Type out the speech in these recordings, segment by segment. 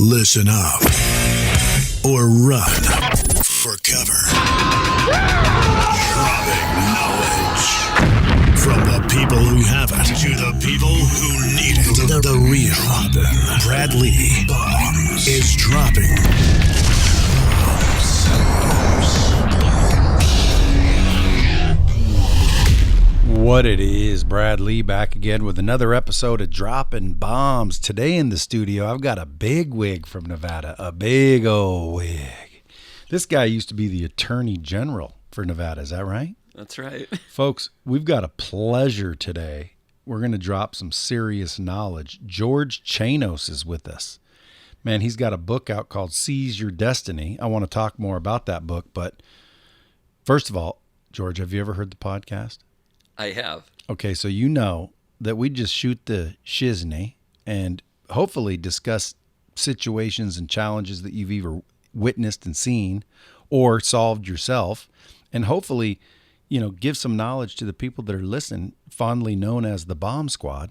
Listen up or run for cover. Dropping knowledge from the people who have it to the people who need it. The real Brad Lea is dropping What it is, Brad Lea back again with another episode of Dropping Bombs. Today in the studio, I've got a big wig from Nevada, a big old wig. This guy used to be the Attorney General for Nevada, is that right? That's right. Folks, we've got a pleasure today. We're going to drop some serious knowledge. George Chanos is with us. Man, he's got a book out called Seize Your Destiny. I want to talk more about that book, but first of all, George, have you ever heard the podcast? I have. Okay, so you know that we just shoot the shizney and hopefully discuss situations and challenges that you've either witnessed and seen or solved yourself, and hopefully, give some knowledge to the people that are listening, fondly known as the Bomb Squad,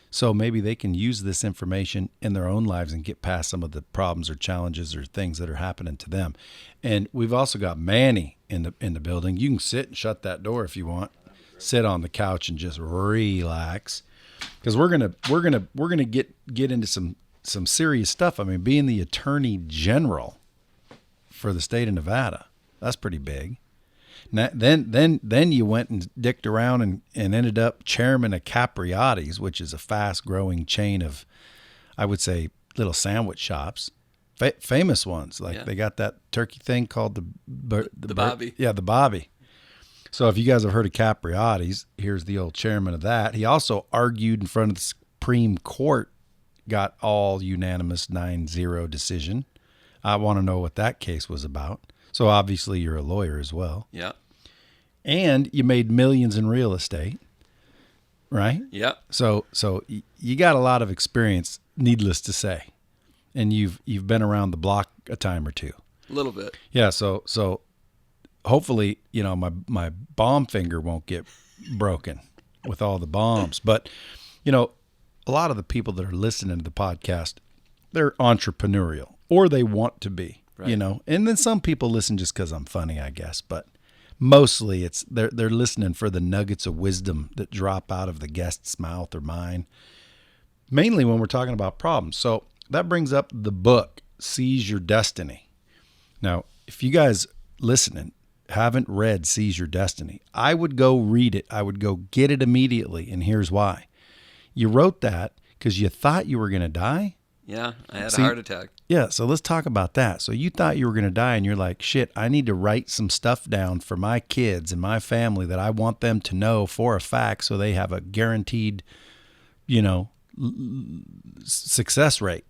so maybe they can use this information in their own lives and get past some of the problems or challenges or things that are happening to them. And we've also got Manny in the building. You can sit and shut that door if you want. Sit on the couch and just relax, because we're gonna get into some serious stuff. I mean, being the Attorney General for the state of Nevada, that's pretty big. Now, then you went and dicked around and ended up chairman of Capriotti's, which is a fast growing chain of, I would say, little sandwich shops, famous ones. They got that turkey thing called the Bobby. Yeah, the Bobby. So if you guys have heard of Capriotti's, here's the old chairman of that. He also argued in front of the Supreme Court, got all unanimous 9-0 decision. I want to know what that case was about. So obviously you're a lawyer as well. Yeah. And you made millions in real estate, right? Yeah. So you got a lot of experience, needless to say. And you've been around the block a time or two. A little bit. Yeah, so hopefully, my bomb finger won't get broken with all the bombs. But, a lot of the people that are listening to the podcast, they're entrepreneurial or they want to be, right. And then some people listen just because I'm funny, I guess. But mostly they're listening for the nuggets of wisdom that drop out of the guest's mouth or mine, mainly when we're talking about problems. So that brings up the book, Seize Your Destiny. Now, if you guys listening haven't read Seize Your Destiny, I would go read it. I would go get it immediately. And here's why. You wrote that because you thought you were going to die. Yeah, I had a heart attack. Yeah, so let's talk about that. So you thought you were going to die and you're like, shit, I need to write some stuff down for my kids and my family that I want them to know for a fact so they have a guaranteed, success rate.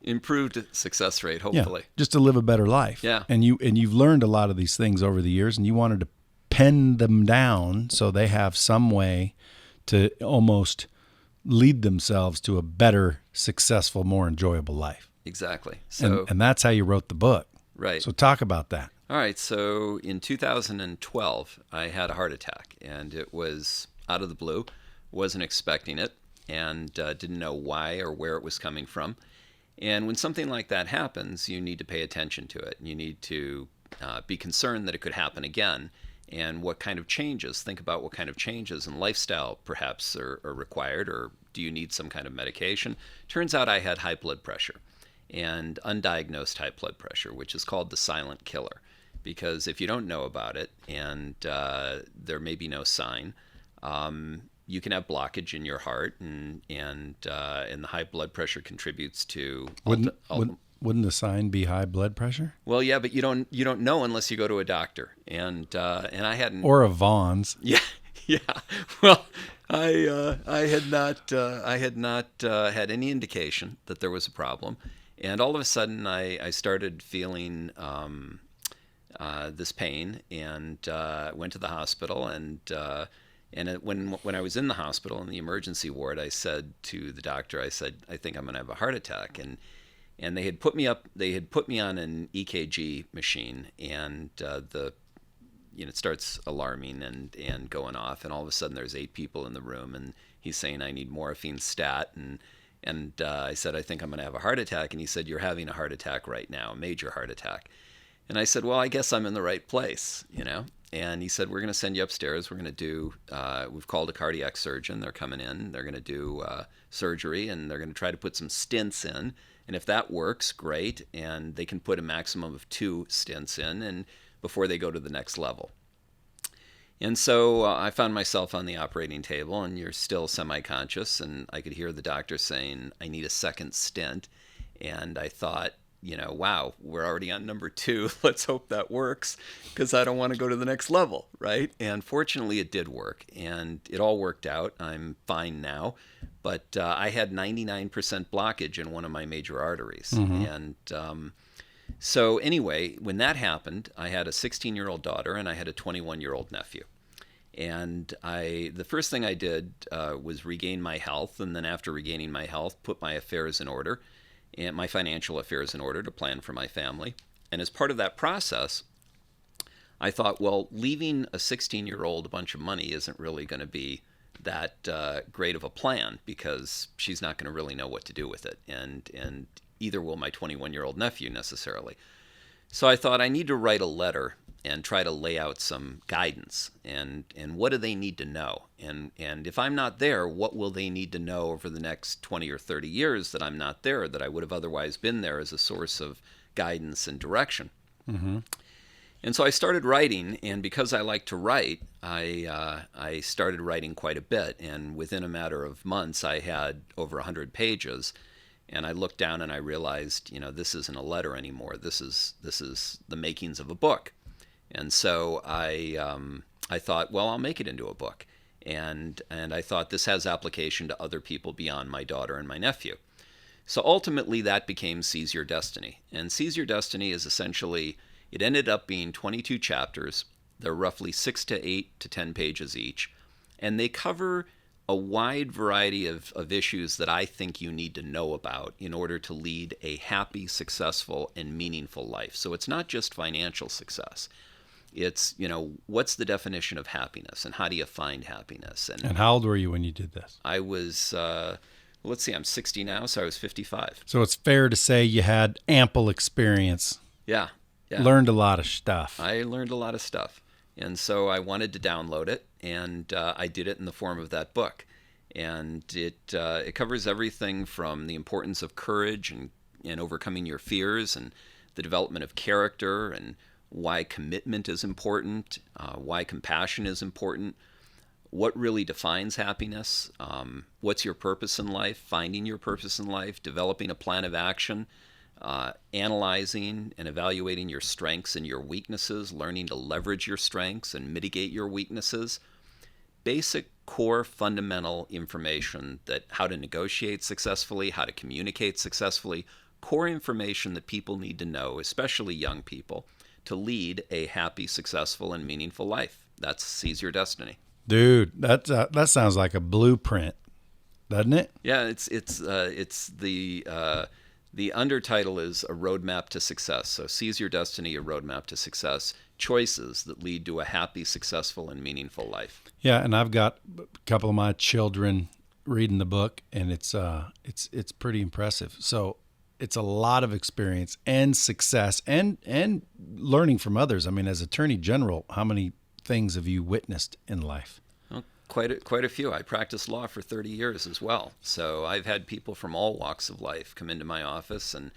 Improved success rate, hopefully. Yeah, just to live a better life. Yeah. And you've learned a lot of these things over the years, and you wanted to pen them down so they have some way to almost lead themselves to a better, successful, more enjoyable life. Exactly. So and that's how you wrote the book. Right. So talk about that. All right. So in 2012, I had a heart attack, and it was out of the blue. Wasn't expecting it, and didn't know why or where it was coming from. And when something like that happens, you need to pay attention to it. You need to be concerned that it could happen again. And what kind of changes, think about what kind of changes in lifestyle perhaps are required, or do you need some kind of medication? Turns out I had high blood pressure and undiagnosed high blood pressure, which is called the silent killer. Because if you don't know about it and there may be no sign, you can have blockage in your heart, and the high blood pressure contributes to. Wouldn't the sign be high blood pressure? Well, yeah, but you don't know unless you go to a doctor, and I hadn't. Or a Vaughn's. Yeah. Well, I had not had any indication that there was a problem, and all of a sudden I started feeling this pain, and went to the hospital, and when I was in the hospital in the emergency ward, I said to the doctor, I think I'm going to have a heart attack, and they had put me on an EKG machine, and it starts alarming and going off, and all of a sudden there's 8 people in the room, and he's saying I need morphine stat, And I said, I think I'm going to have a heart attack. And he said, you're having a heart attack right now, a major heart attack. And I said, well, I guess I'm in the right place, you know. And he said, we're going to send you upstairs. We're going to do, we've called a cardiac surgeon. They're coming in. They're going to do surgery, and they're going to try to put some stents in. And if that works, great. And they can put a maximum of 2 stents in and before they go to the next level. And so I found myself on the operating table, and you're still semi-conscious, and I could hear the doctor saying, I need a second stent. And I thought, you know, wow, we're already on number 2. Let's hope that works, because I don't want to go to the next level, right? And fortunately, it did work, and it all worked out. I'm fine now, but I had 99% blockage in one of my major arteries. And so anyway, when that happened, I had a 16-year-old daughter and I had a 21-year-old nephew. And the first thing I did was regain my health, and then after regaining my health, put my affairs in order, and my financial affairs in order to plan for my family. And as part of that process, I thought, well, leaving a 16-year-old a bunch of money isn't really going to be that great of a plan, because she's not going to really know what to do with it. And either will my 21-year-old nephew necessarily. So I thought I need to write a letter and try to lay out some guidance. And what do they need to know? And if I'm not there, what will they need to know over the next 20 or 30 years that I'm not there, that I would have otherwise been there as a source of guidance and direction? And so I started writing, and because I like to write, I started writing quite a bit. And within a matter of months, I had over 100 pages. And I looked down and I realized, you know, this isn't a letter anymore. This is the makings of a book. And so I thought, well, I'll make it into a book. And I thought this has application to other people beyond my daughter and my nephew. So ultimately that became Seize Your Destiny. And Seize Your Destiny is essentially, it ended up being 22 chapters. They're roughly 6 to 8 to 10 pages each. And they cover a wide variety of issues that I think you need to know about in order to lead a happy, successful, and meaningful life. So it's not just financial success. It's, you know, what's the definition of happiness, and how do you find happiness? And how old were you when you did this? I was, let's see, I'm 60 now, so I was 55. So it's fair to say you had ample experience. Yeah. Learned a lot of stuff. I learned a lot of stuff. And so I wanted to download it, and I did it in the form of that book. And it covers everything from the importance of courage and overcoming your fears, and the development of character, and why commitment is important, why compassion is important, what really defines happiness, what's your purpose in life, finding your purpose in life, developing a plan of action, analyzing and evaluating your strengths and your weaknesses, learning to leverage your strengths and mitigate your weaknesses. Basic core fundamental information, that how to negotiate successfully, how to communicate successfully, core information that people need to know, especially young people, to lead a happy, successful, and meaningful life. That's Seize Your Destiny. Dude, that sounds like a blueprint, doesn't it? Yeah, it's the undertitle is A Roadmap to Success. So Seize Your Destiny, A Roadmap to Success. Choices that lead to a happy, successful, and meaningful life. Yeah, and I've got a couple of my children reading the book, and it's pretty impressive. So it's a lot of experience and success and learning from others. I mean, as Attorney General, how many things have you witnessed in life? Well, quite a few. I practiced law for 30 years as well. So I've had people from all walks of life come into my office and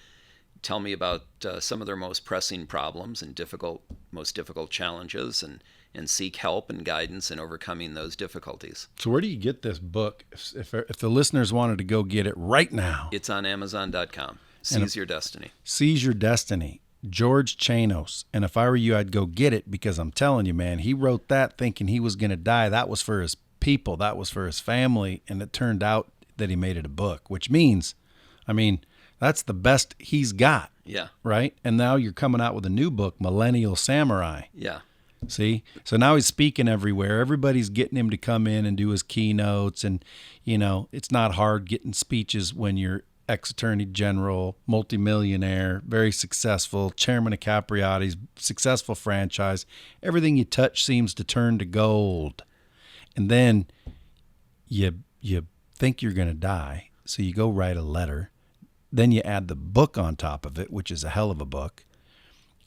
tell me about some of their most pressing problems and most difficult challenges, and seek help and guidance in overcoming those difficulties. So where do you get this book? If the listeners wanted to go get it right now. It's on Amazon.com. Seize Your Destiny. Seize Your Destiny. George Chanos. And if I were you, I'd go get it, because I'm telling you, man, he wrote that thinking he was going to die. That was for his people. That was for his family. And it turned out that he made it a book, which means, I mean, that's the best he's got. Yeah. Right? And now you're coming out with a new book, Millennial Samurai. Yeah. See? So now he's speaking everywhere. Everybody's getting him to come in and do his keynotes. And, you know, it's not hard getting speeches when you're ex-attorney general, multimillionaire, very successful, chairman of Capriotti's, successful franchise. Everything you touch seems to turn to gold. And then you think you're going to die. So you go write a letter, then you add the book on top of it, which is a hell of a book.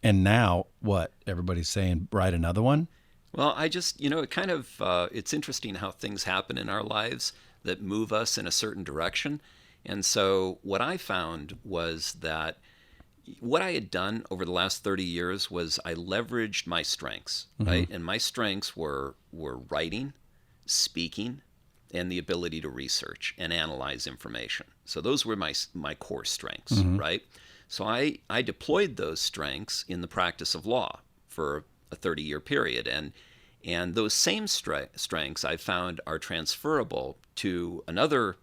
And now what? Everybody's saying, write another one? Well, I just, it kind of, it's interesting how things happen in our lives that move us in a certain direction. And so what I found was that what I had done over the last 30 years was I leveraged my strengths, right? And my strengths were writing, speaking, and the ability to research and analyze information. So those were my core strengths, right? So I deployed those strengths in the practice of law for a 30-year period. And those same strengths I found are transferable to another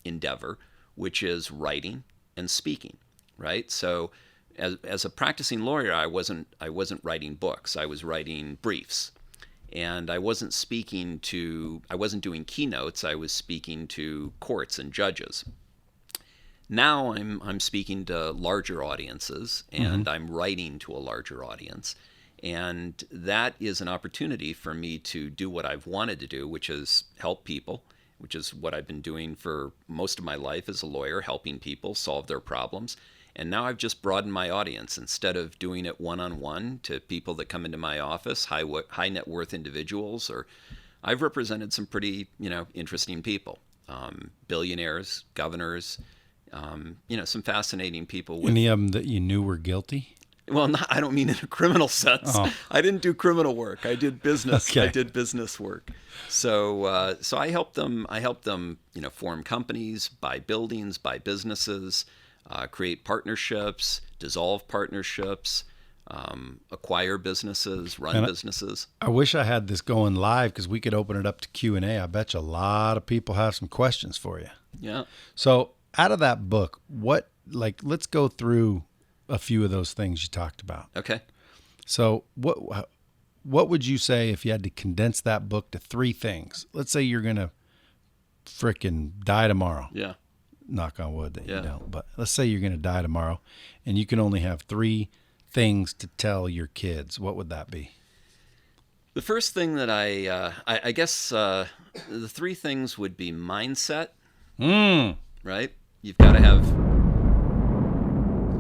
endeavor, which is writing and speaking, right? So as a practicing lawyer, I wasn't writing books. I was writing briefs. And I wasn't doing keynotes. I was speaking to courts and judges. Now I'm speaking to larger audiences, and I'm writing to a larger audience. And that is an opportunity for me to do what I've wanted to do, which is help people, which is what I've been doing for most of my life as a lawyer, helping people solve their problems. And now I've just broadened my audience. Instead of doing it one-on-one to people that come into my office, high net worth individuals, or I've represented some pretty, interesting people, billionaires, governors, some fascinating people. Any of them that you knew were guilty? Well, I don't mean in a criminal sense. Oh. I didn't do criminal work. I did business. Okay. I did business work. So I helped them. Form companies, buy buildings, buy businesses, create partnerships, dissolve partnerships, acquire businesses, run businesses. I wish I had this going live because we could open it up to Q&A. I bet you a lot of people have some questions for you. Yeah. So out of that book, let's go through a few of those things you talked about. Okay. So what would you say if you had to condense that book to 3 things? Let's say you're going to frickin' die tomorrow. Yeah. Knock on wood that you don't. But let's say you're going to die tomorrow and you can only have 3 things to tell your kids. What would that be? The first thing that I guess the 3 things would be mindset. Right? You've got to have.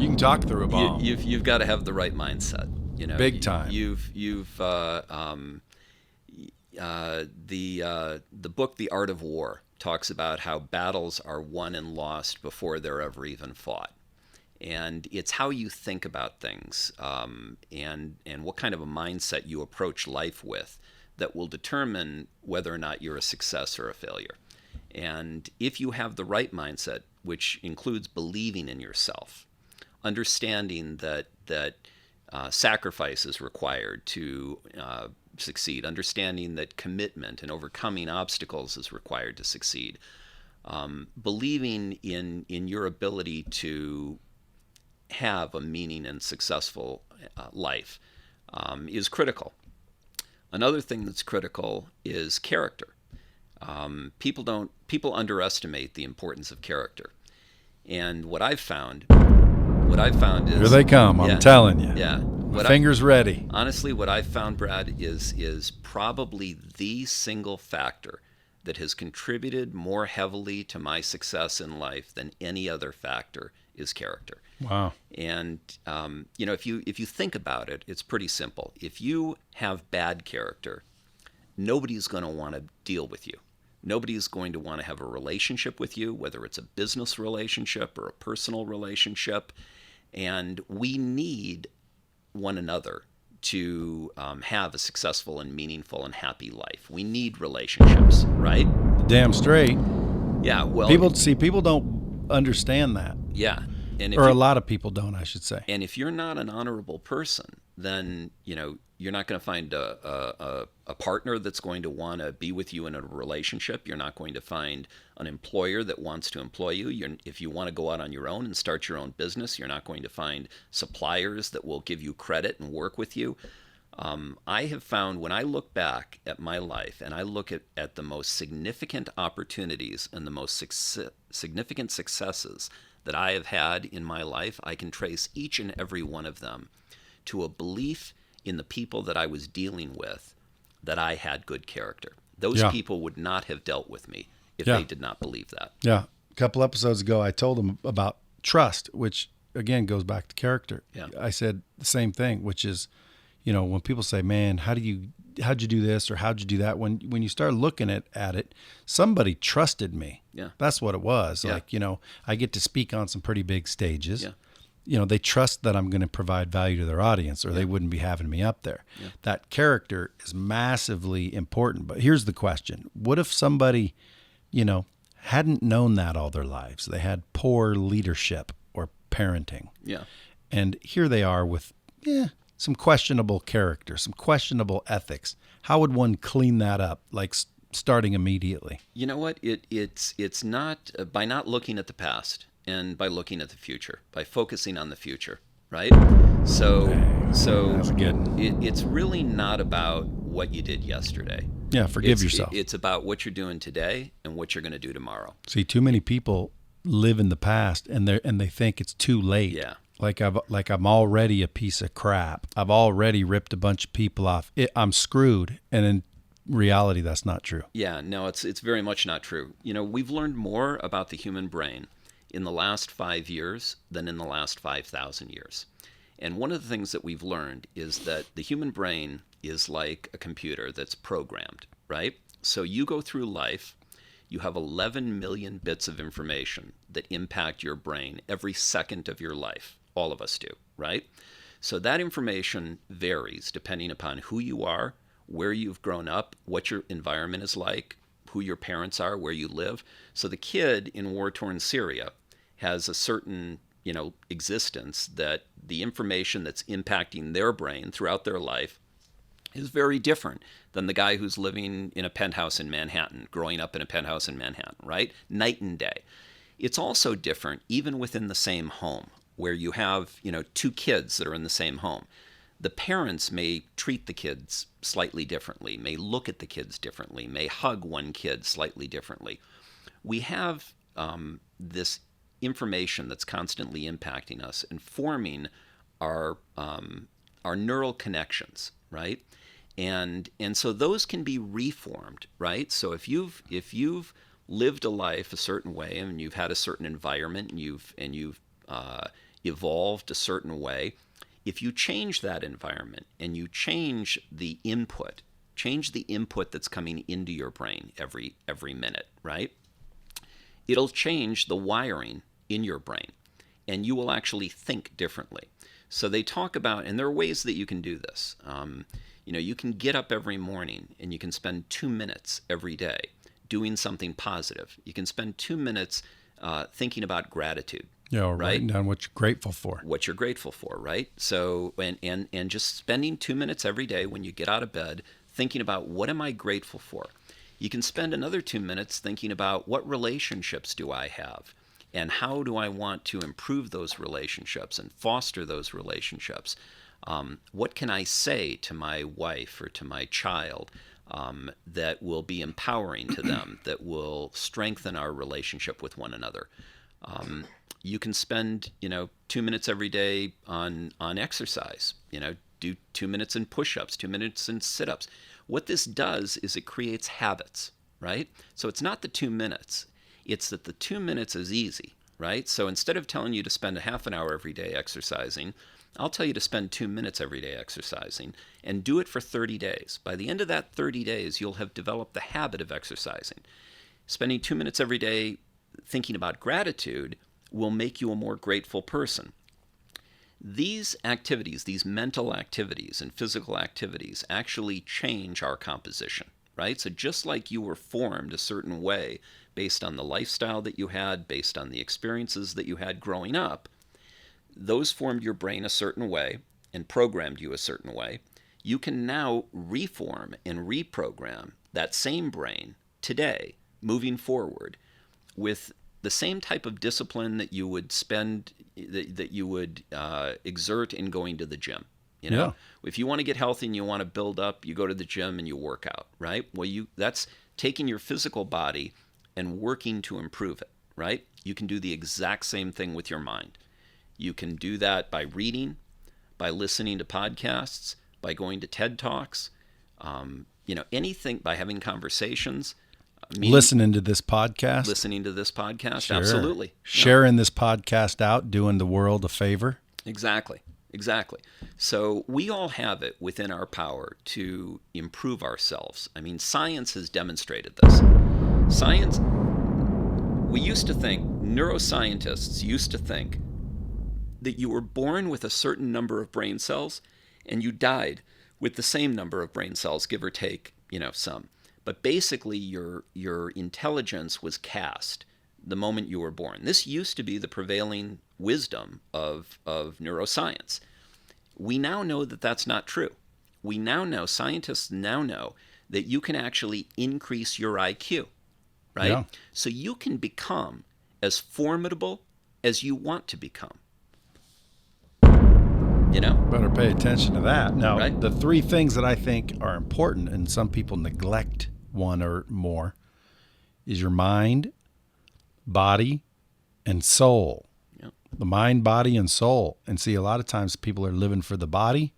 You can talk through a bomb. You've got to have the right mindset. Big time. The book The Art of War talks about how battles are won and lost before they're ever even fought. And it's how you think about things and what kind of a mindset you approach life with that will determine whether or not you're a success or a failure. And if you have the right mindset, which includes believing in yourself, understanding that sacrifice is required to succeed, understanding that commitment and overcoming obstacles is required to succeed, believing in your ability to have a meaning and successful life is critical. Another thing that's critical is character. People underestimate the importance of character. And what I've found is... Here they come, I'm telling you. Yeah. Fingers ready. Honestly, what I've found, Brad, is probably the single factor that has contributed more heavily to my success in life than any other factor is character. Wow. And, if you think about it, it's pretty simple. If you have bad character, nobody's going to want to deal with you. Nobody's going to want to have a relationship with you, whether it's a business relationship or a personal relationship. And we need one another to have a successful and meaningful and happy life. We need relationships, right? Damn straight. Yeah, well... People don't understand that. Yeah. And a lot of people don't, I should say. And if you're not an honorable person, then, you're not going to find a partner that's going to want to be with you in a relationship. You're not going to find an employer that wants to employ you. If you want to go out on your own and start your own business, you're not going to find suppliers that will give you credit and work with you. I have found when I look back at my life and I look at the most significant opportunities and the most significant successes that I have had in my life, I can trace each and every one of them to a belief in the people that I was dealing with that I had good character. Those people would not have dealt with me if they did not believe that. Yeah. A couple episodes ago, I told him about trust, which again goes back to character. Yeah. I said the same thing, which is, when people say, "Man, how'd you do this?" or "How'd you do that?" When you start looking at it, somebody trusted me. Yeah. That's what it was. Yeah. Like, I get to speak on some pretty big stages. Yeah. They trust that I'm going to provide value to their audience, or they wouldn't be having me up there. Yeah. That character is massively important. But here's the question: what if somebody, hadn't known that all their lives? They had poor leadership or parenting. Yeah. And here they are with, some questionable character, some questionable ethics. How would one clean that up, like starting immediately? You know what? It's not by not looking at the past and by looking at the future, by focusing on the future, right? So That's good. it's really not about what you did yesterday. Yeah, forgive yourself. It's about what you're doing today and what you're going to do tomorrow. See, too many people live in the past and they think it's too late. Yeah. Like I'm already a piece of crap. I've already ripped a bunch of people off. I'm screwed. And in reality, that's not true. Yeah, no, it's very much not true. We've learned more about the human brain in the last 5 years than in the last 5,000 years. And one of the things that we've learned is that the human brain is like a computer that's programmed, right? So you go through life, you have 11 million bits of information that impact your brain every second of your life. All of us do, right? So that information varies depending upon who you are, where you've grown up, what your environment is like, who your parents are, where you live. So the kid in war-torn Syria has a certain, existence that the information that's impacting their brain throughout their life is very different than the guy who's living in a penthouse in Manhattan, growing up in a penthouse in Manhattan, right? Night and day. It's also different even within the same home, where you have, two kids that are in the same home. The parents may treat the kids slightly differently, may look at the kids differently, may hug one kid slightly differently. We have this information that's constantly impacting us and forming our neural connections, right? And so those can be reformed, right? So if you've lived a life a certain way and you've had a certain environment and you've evolved a certain way, if you change that environment and you change the input that's coming into your brain every minute, right? It'll change the wiring in your brain, and you will actually think differently. So they talk about, and there are ways that you can do this. You can get up every morning and you can spend 2 minutes every day doing something positive. You can spend 2 minutes thinking about gratitude. Yeah, right? Writing down what you're grateful for. What you're grateful for, right? So, and just spending 2 minutes every day when you get out of bed thinking about what am I grateful for. You can spend another 2 minutes thinking about what relationships do I have and how do I want to improve those relationships and foster those relationships. What can I say to my wife or to my child that will be empowering to them, that will strengthen our relationship with one another? You can spend, 2 minutes every day on exercise. Do 2 minutes in push-ups, 2 minutes in sit-ups. What this does is it creates habits, right? So it's not the 2 minutes. It's that the 2 minutes is easy, right? So instead of telling you to spend a half an hour every day exercising, I'll tell you to spend 2 minutes every day exercising and do it for 30 days. By the end of that 30 days, you'll have developed the habit of exercising. Spending 2 minutes every day thinking about gratitude will make you a more grateful person. These activities, these mental activities and physical activities actually change our composition, right? So just like you were formed a certain way based on the lifestyle that you had, based on the experiences that you had growing up, those formed your brain a certain way and programmed you a certain way. You can now reform and reprogram that same brain today, moving forward, with the same type of discipline that you would spend, that you would exert in going to the gym. Yeah. If you want to get healthy and you want to build up, you go to the gym and you work out, right? Well, that's taking your physical body and working to improve it, right? You can do the exact same thing with your mind. You can do that by reading, by listening to podcasts, by going to TED Talks, anything, by having conversations. listening to this podcast. Listening to this podcast, Sure. absolutely. Sharing this podcast out, doing the world a favor. Exactly. So we all have it within our power to improve ourselves. I mean, science has demonstrated this. Science, we used to think, neuroscientists used to think that you were born with a certain number of brain cells and you died with the same number of brain cells, give or take, some. But basically your intelligence was cast the moment you were born. This used to be the prevailing wisdom of neuroscience. We now know that that's not true. Scientists now know that you can actually increase your IQ, right? Yeah. So you can become as formidable as you want to become. Better pay attention to that. Now, Right. the three things that I think are important, and some people neglect one or more, is your mind, body, and soul. Yep. The mind, body, and soul. And see, a lot of times people are living for the body,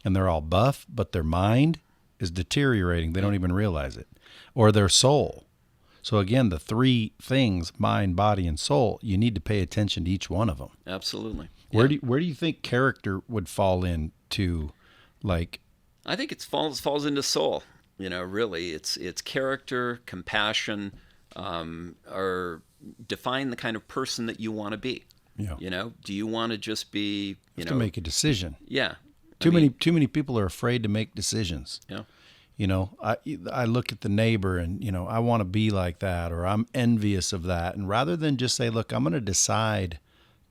and they're all buff, but their mind is deteriorating. They don't even realize it. Or their soul. So again, the three things, mind, body, and soul, you need to pay attention to each one of them. Absolutely. Where Yeah. do you think character would fall into, like? I think it falls into soul. Really, it's character, compassion, or define the kind of person that you want to be. Yeah. Do you want to just be, To make a decision. Yeah. Too many people are afraid to make decisions. Yeah. I look at the neighbor and, I want to be like that, or I'm envious of that. And rather than just say, look, I'm going to decide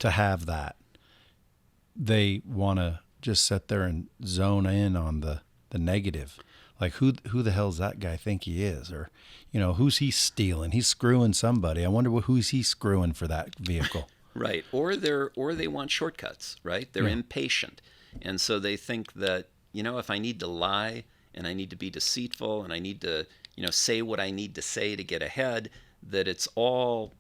to have that, they want to just sit there and zone in on the negative. Like, who the hell's that guy think he is? Or, who's he stealing? He's screwing somebody. I wonder who's he screwing for that vehicle. Right. Or they want shortcuts, right? They're impatient. And so they think that, if I need to lie and I need to be deceitful and I need to, say what I need to say to get ahead, that it's all,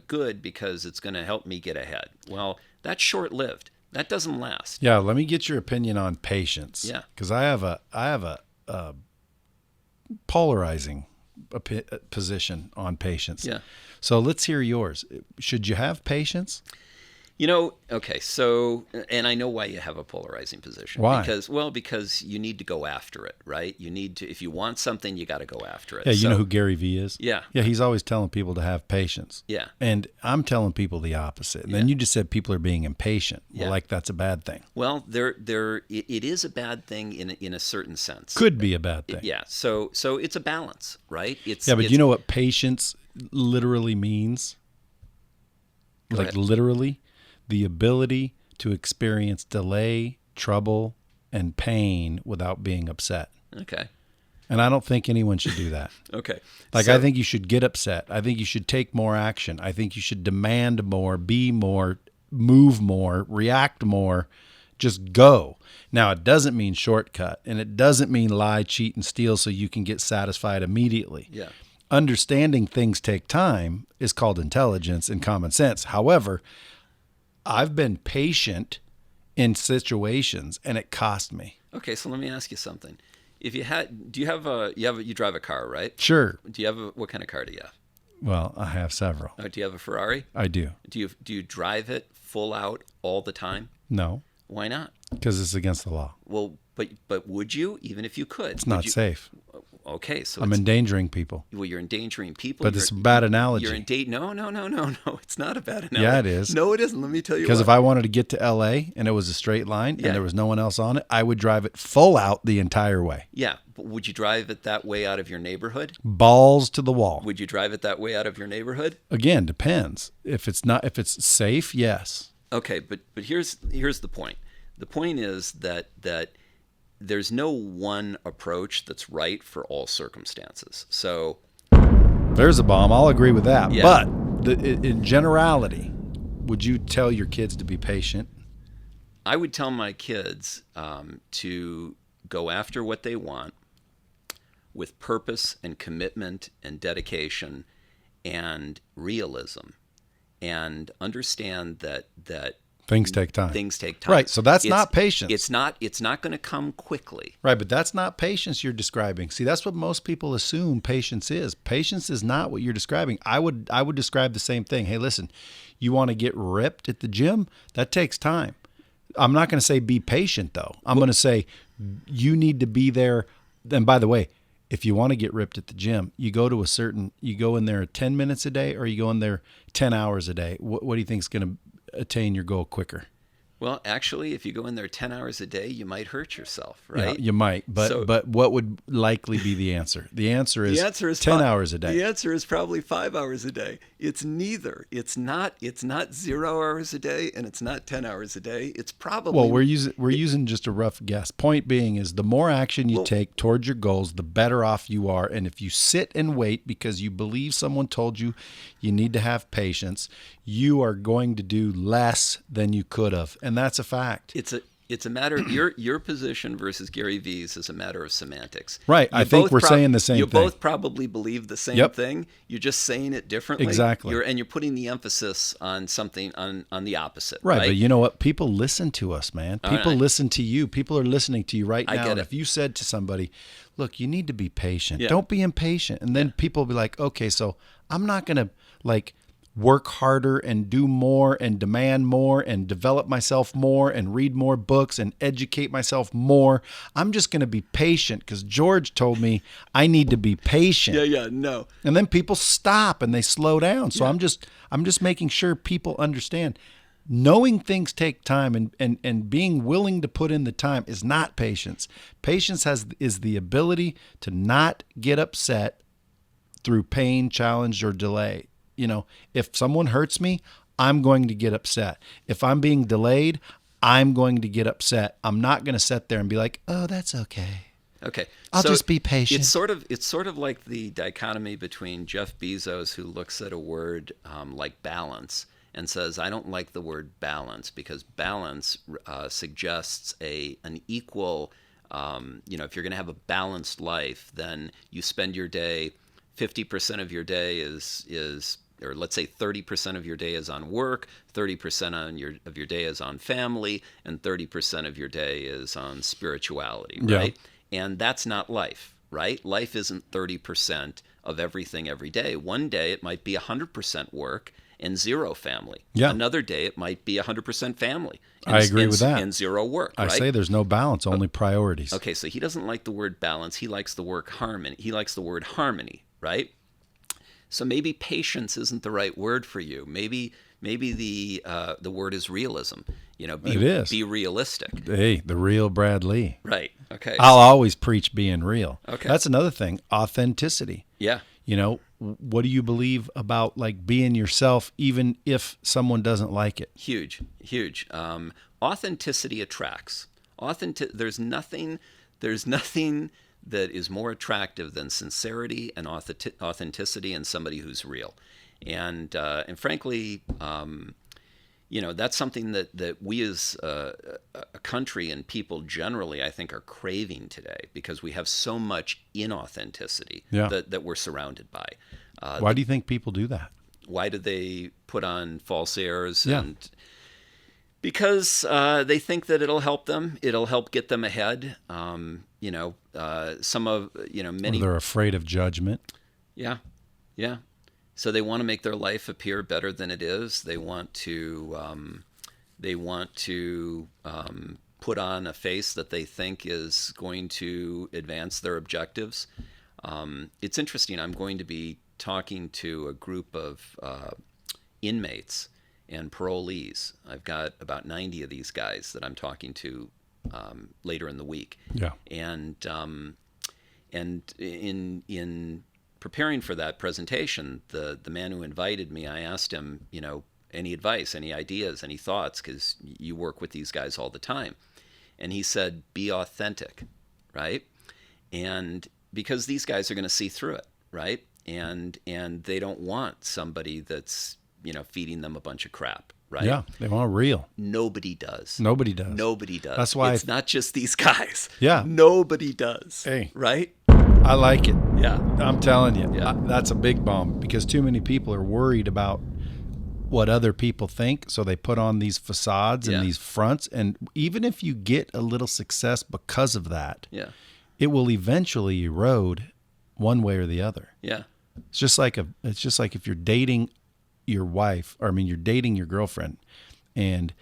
good because it's going to help me get ahead. Well, that's short-lived. That doesn't last. Yeah, let me get your opinion on patience. Yeah. Because I have a polarizing position on patience. Yeah. So let's hear yours. Should you have patience? Okay, so, and I know why you have a polarizing position. Why? Because you need to go after it, right? You need to, if you want something, you got to go after it. Yeah, you know who Gary Vee is? Yeah. Yeah, he's always telling people to have patience. Yeah. And I'm telling people the opposite. And then you just said people are being impatient. Yeah. Well, like that's a bad thing. Well, it is a bad thing in a certain sense. Could be a bad thing. Yeah. So it's a balance, right? But you know what patience literally means? Go Like ahead. literally, the ability to experience delay, trouble, and pain without being upset. Okay. And I don't think anyone should do that. Okay. Like, So- I think you should get upset. I think you should take more action. I think you should demand more, be more, move more, react more. Just go. Now, it doesn't mean shortcut, and it doesn't mean lie, cheat, and steal so you can get satisfied immediately. Yeah. Understanding things take time is called intelligence and common sense. However, I've been patient in situations, and it cost me. Okay. So let me ask you something. If you drive a car, right? Sure. Do you have what kind of car do you have? Well, I have several. Do you have a Ferrari? I do. Do you drive it full out all the time? No, Why not? because it's against the law. Well, but would you, even if you could? It's not safe. Okay, so I'm endangering people. well, you're endangering people. But it's a bad analogy. You're no. It's not a bad analogy. Yeah, it is. No, it isn't. Let me tell you. Because if why. I wanted to get to LA and it was a straight line Yeah. and there was no one else on it, I would drive it full out the entire way. Yeah, but would you drive it that way out of your neighborhood? Balls to the wall. Would you drive it that way out of your neighborhood? Again, depends. If it's safe, yes. Okay, but here's the point. The point is that there's no one approach that's right for all circumstances. So There's a bomb. I'll agree with that. Yeah. But in generality, would you tell your kids to be patient? I would tell my kids to go after what they want with purpose and commitment and dedication and realism, and understand that Things take time. Things take time. Right. So that's not patience. It's not going to come quickly. Right, but that's not patience you're describing. See, that's what most people assume patience is. Patience is not what you're describing. I would describe the same thing. Hey, listen, you want to get ripped at the gym? That takes time. I'm not going to say be patient though. I'm going to say you need to be there. And by the way, if you want to get ripped at the gym, you go in there 10 minutes a day, or you go in there 10 hours a day. What do you think is going to attain your goal quicker? Well, actually, if you go in there 10 hours a day, you might hurt yourself, right? Yeah, you might, but what would likely be the answer? The answer is 10 hours a day. The answer is probably 5 hours a day. It's neither. It's not 0 hours a day, and it's not 10 hours a day. It's probably... Well, we're using just a rough guess. Point being is the more action you take towards your goals, the better off you are. And if you sit and wait because you believe someone told you you need to have patience, you are going to do less than you could have. And that's a fact. It's a matter of your position versus Gary V's is a matter of semantics. Right. I think we're saying the same thing. You both probably believe the same thing. You're just saying it differently. Exactly. You're putting the emphasis on something on the opposite. Right. Right. But you know what? People listen to us, man. People listen to you. People are listening to you right now. I get it. And if you said to somebody, look, you need to be patient. Yeah. Don't be impatient. And then people will be like, okay, so I'm not going to work harder and do more and demand more and develop myself more and read more books and educate myself more. I'm just going to be patient because George told me I need to be patient. No. And then people stop and they slow down. So I'm just making sure people understand. Knowing things take time and being willing to put in the time is not patience. Patience is the ability to not get upset through pain, challenge, or delay. You know, if someone hurts me, I'm going to get upset. If I'm being delayed, I'm going to get upset. I'm not going to sit there and be like, oh, that's okay. Okay. I'll just be patient. It's sort of like the dichotomy between Jeff Bezos, who looks at a word like balance and says, I don't like the word balance because balance suggests an equal, if you're going to have a balanced life, then you spend your day, 50% of your day is or let's say 30% of your day is on work, 30% of your day is on family, and 30% of your day is on spirituality, right? Yeah. And that's not life, right? Life isn't 30% of everything every day. One day it might be 100% work and 0 family. Yeah. Another day it might be 100% family. I agree with that. And 0 work, right? I say there's no balance, only priorities. Okay, so he doesn't like the word balance. He likes the word harmony. He likes the word harmony, right? So maybe patience isn't the right word for you. Maybe the word is realism. It is. Be realistic. Hey, the real Brad Lea. Right. Okay. I'll always preach being real. Okay. That's another thing. Authenticity. Yeah. What do you believe about being yourself, even if someone doesn't like it? Huge. Authenticity attracts. There's nothing that is more attractive than sincerity and authenticity in somebody who's real. And frankly, that's something that we as a country and people generally, I think, are craving today because we have so much inauthenticity that we're surrounded by. Why do you think people do that? Why do they put on false airs? Yeah. Because they think that it'll help them. It'll help get them ahead. Many. Or they're afraid of judgment. Yeah. So they want to make their life appear better than it is. They want to put on a face that they think is going to advance their objectives. It's interesting. I'm going to be talking to a group of inmates and parolees. I've got about 90 of these guys that I'm talking to later in the week. Yeah. And in preparing for that presentation, the man who invited me, I asked him, any advice, any ideas, any thoughts, because you work with these guys all the time. And he said, be authentic, right? And because these guys are going to see through it, right? And they don't want somebody that's feeding them a bunch of crap, right? Yeah, they want real. Nobody does. That's why it's not just these guys. Yeah. Nobody does. Hey. Right? I like it. Yeah. I'm telling you. Yeah. That's a big bomb because too many people are worried about what other people think. So they put on these facades and these fronts. And even if you get a little success because of that, it will eventually erode one way or the other. Yeah. It's just like if you're dating your wife, or I mean, you're dating your girlfriend, and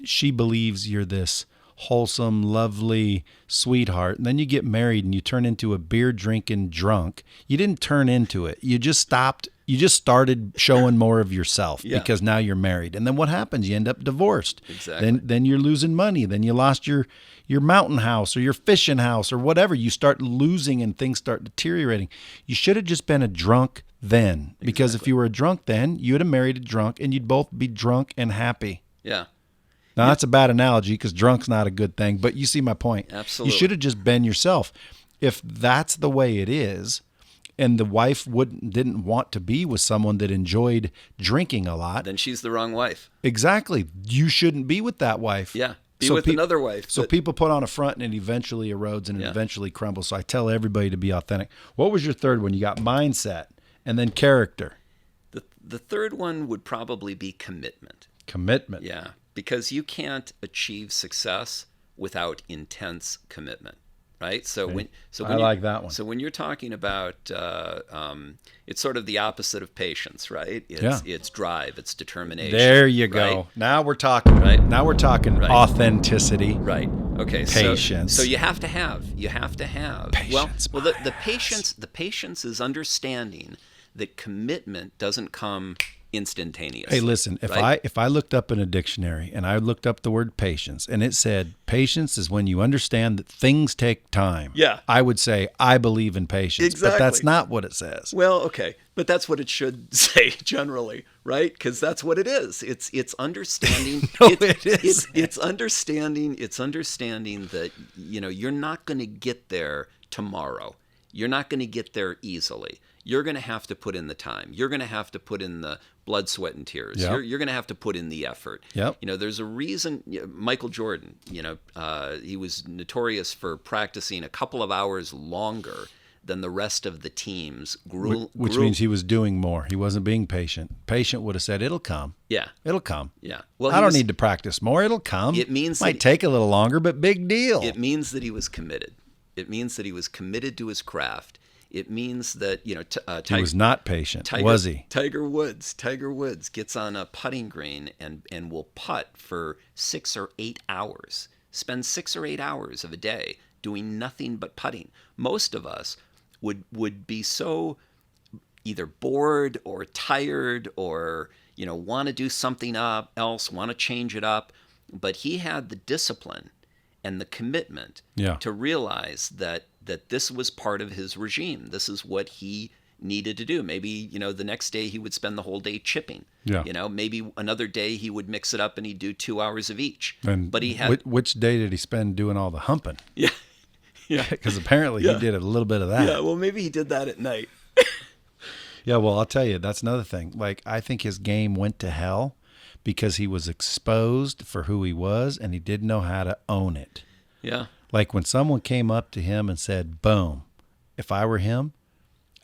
she believes you're this wholesome, lovely sweetheart, and then you get married and you turn into a beer drinking drunk. You didn't turn into it. You just started showing more of yourself because now you're married. And then what happens? You end up divorced. Exactly. Then you're losing money. Then you lost your mountain house or your fishing house or whatever. You start losing and things start deteriorating. You should have just been a drunk then, because if you were a drunk then, you would have married a drunk and you'd both be drunk and happy. Yeah. Now, that's a bad analogy because drunk's not a good thing, but you see my point. Absolutely. You should have just been yourself. If that's the way it is, and the wife didn't want to be with someone that enjoyed drinking a lot, then she's the wrong wife. Exactly. You shouldn't be with that wife. Yeah. Be with another wife. So people put on a front and it eventually erodes and it eventually crumbles. So I tell everybody to be authentic. What was your third one? You got mindset and then character. The third one would probably be commitment. Commitment. Yeah. Because you can't achieve success without intense commitment, right? I like that one. So when you're talking about, it's sort of the opposite of patience, right? It's drive, it's determination. There you go. Right? Now we're talking. Right. Now we're talking authenticity. Right. Okay. Patience. So you have to have. Patience. Well, the patience is understanding that commitment doesn't come instantaneously. Hey, listen, if I looked up in a dictionary and I looked up the word patience and it said patience is when you understand that things take time. Yeah. I would say I believe in patience. Exactly. But that's not what it says. Well, okay. But that's what it should say generally, right? Because that's what it is. It's understanding. It's understanding that, you're not going to get there tomorrow. You're not going to get there easily. You're going to have to put in the time. You're going to have to put in the blood, sweat, and tears. Yep. You're going to have to put in the effort. Yep. There's a reason. Michael Jordan, he was notorious for practicing a couple of hours longer than the rest of the teams. Which means he was doing more. He wasn't being patient. Patient would have said, "It'll come." Yeah. It'll come. Yeah. Well, I don't need to practice more. It'll come. It means might take a little longer, but big deal. It means that he was committed. It means that he was committed to his craft. It means that, he was not patient, was he? Tiger Woods gets on a putting green and will putt for 6 or 8 hours. Spend 6 or 8 hours of a day doing nothing but putting. Most of us would be so either bored or tired or, want to do something else, want to change it up. But he had the discipline and the commitment to realize that this was part of his regime. This is what he needed to do. Maybe, the next day he would spend the whole day chipping. Yeah. Maybe another day he would mix it up and he'd do 2 hours of each. But he had which day did he spend doing all the humping? Yeah. Yeah. Because apparently he did a little bit of that. Yeah, well, maybe he did that at night. Yeah, well, I'll tell you, that's another thing. Like, I think his game went to hell because he was exposed for who he was and he didn't know how to own it. Yeah. Like when someone came up to him and said, boom, if I were him,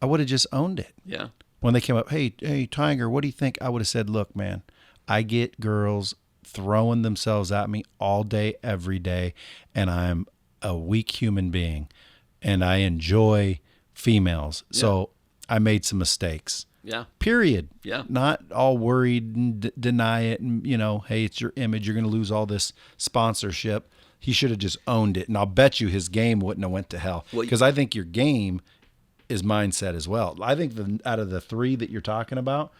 I would have just owned it. Yeah. When they came up, hey, Tiger, what do you think? I would have said, look, man, I get girls throwing themselves at me all day, every day, and I'm a weak human being, and I enjoy females. Yeah. So I made some mistakes. Yeah. Period. Yeah. Not all worried and deny it and, hey, it's your image. You're going to lose all this sponsorship. He should have just owned it. And I'll bet you his game wouldn't have went to hell. Because I think your game is mindset as well. I think out of the three that you're talking about,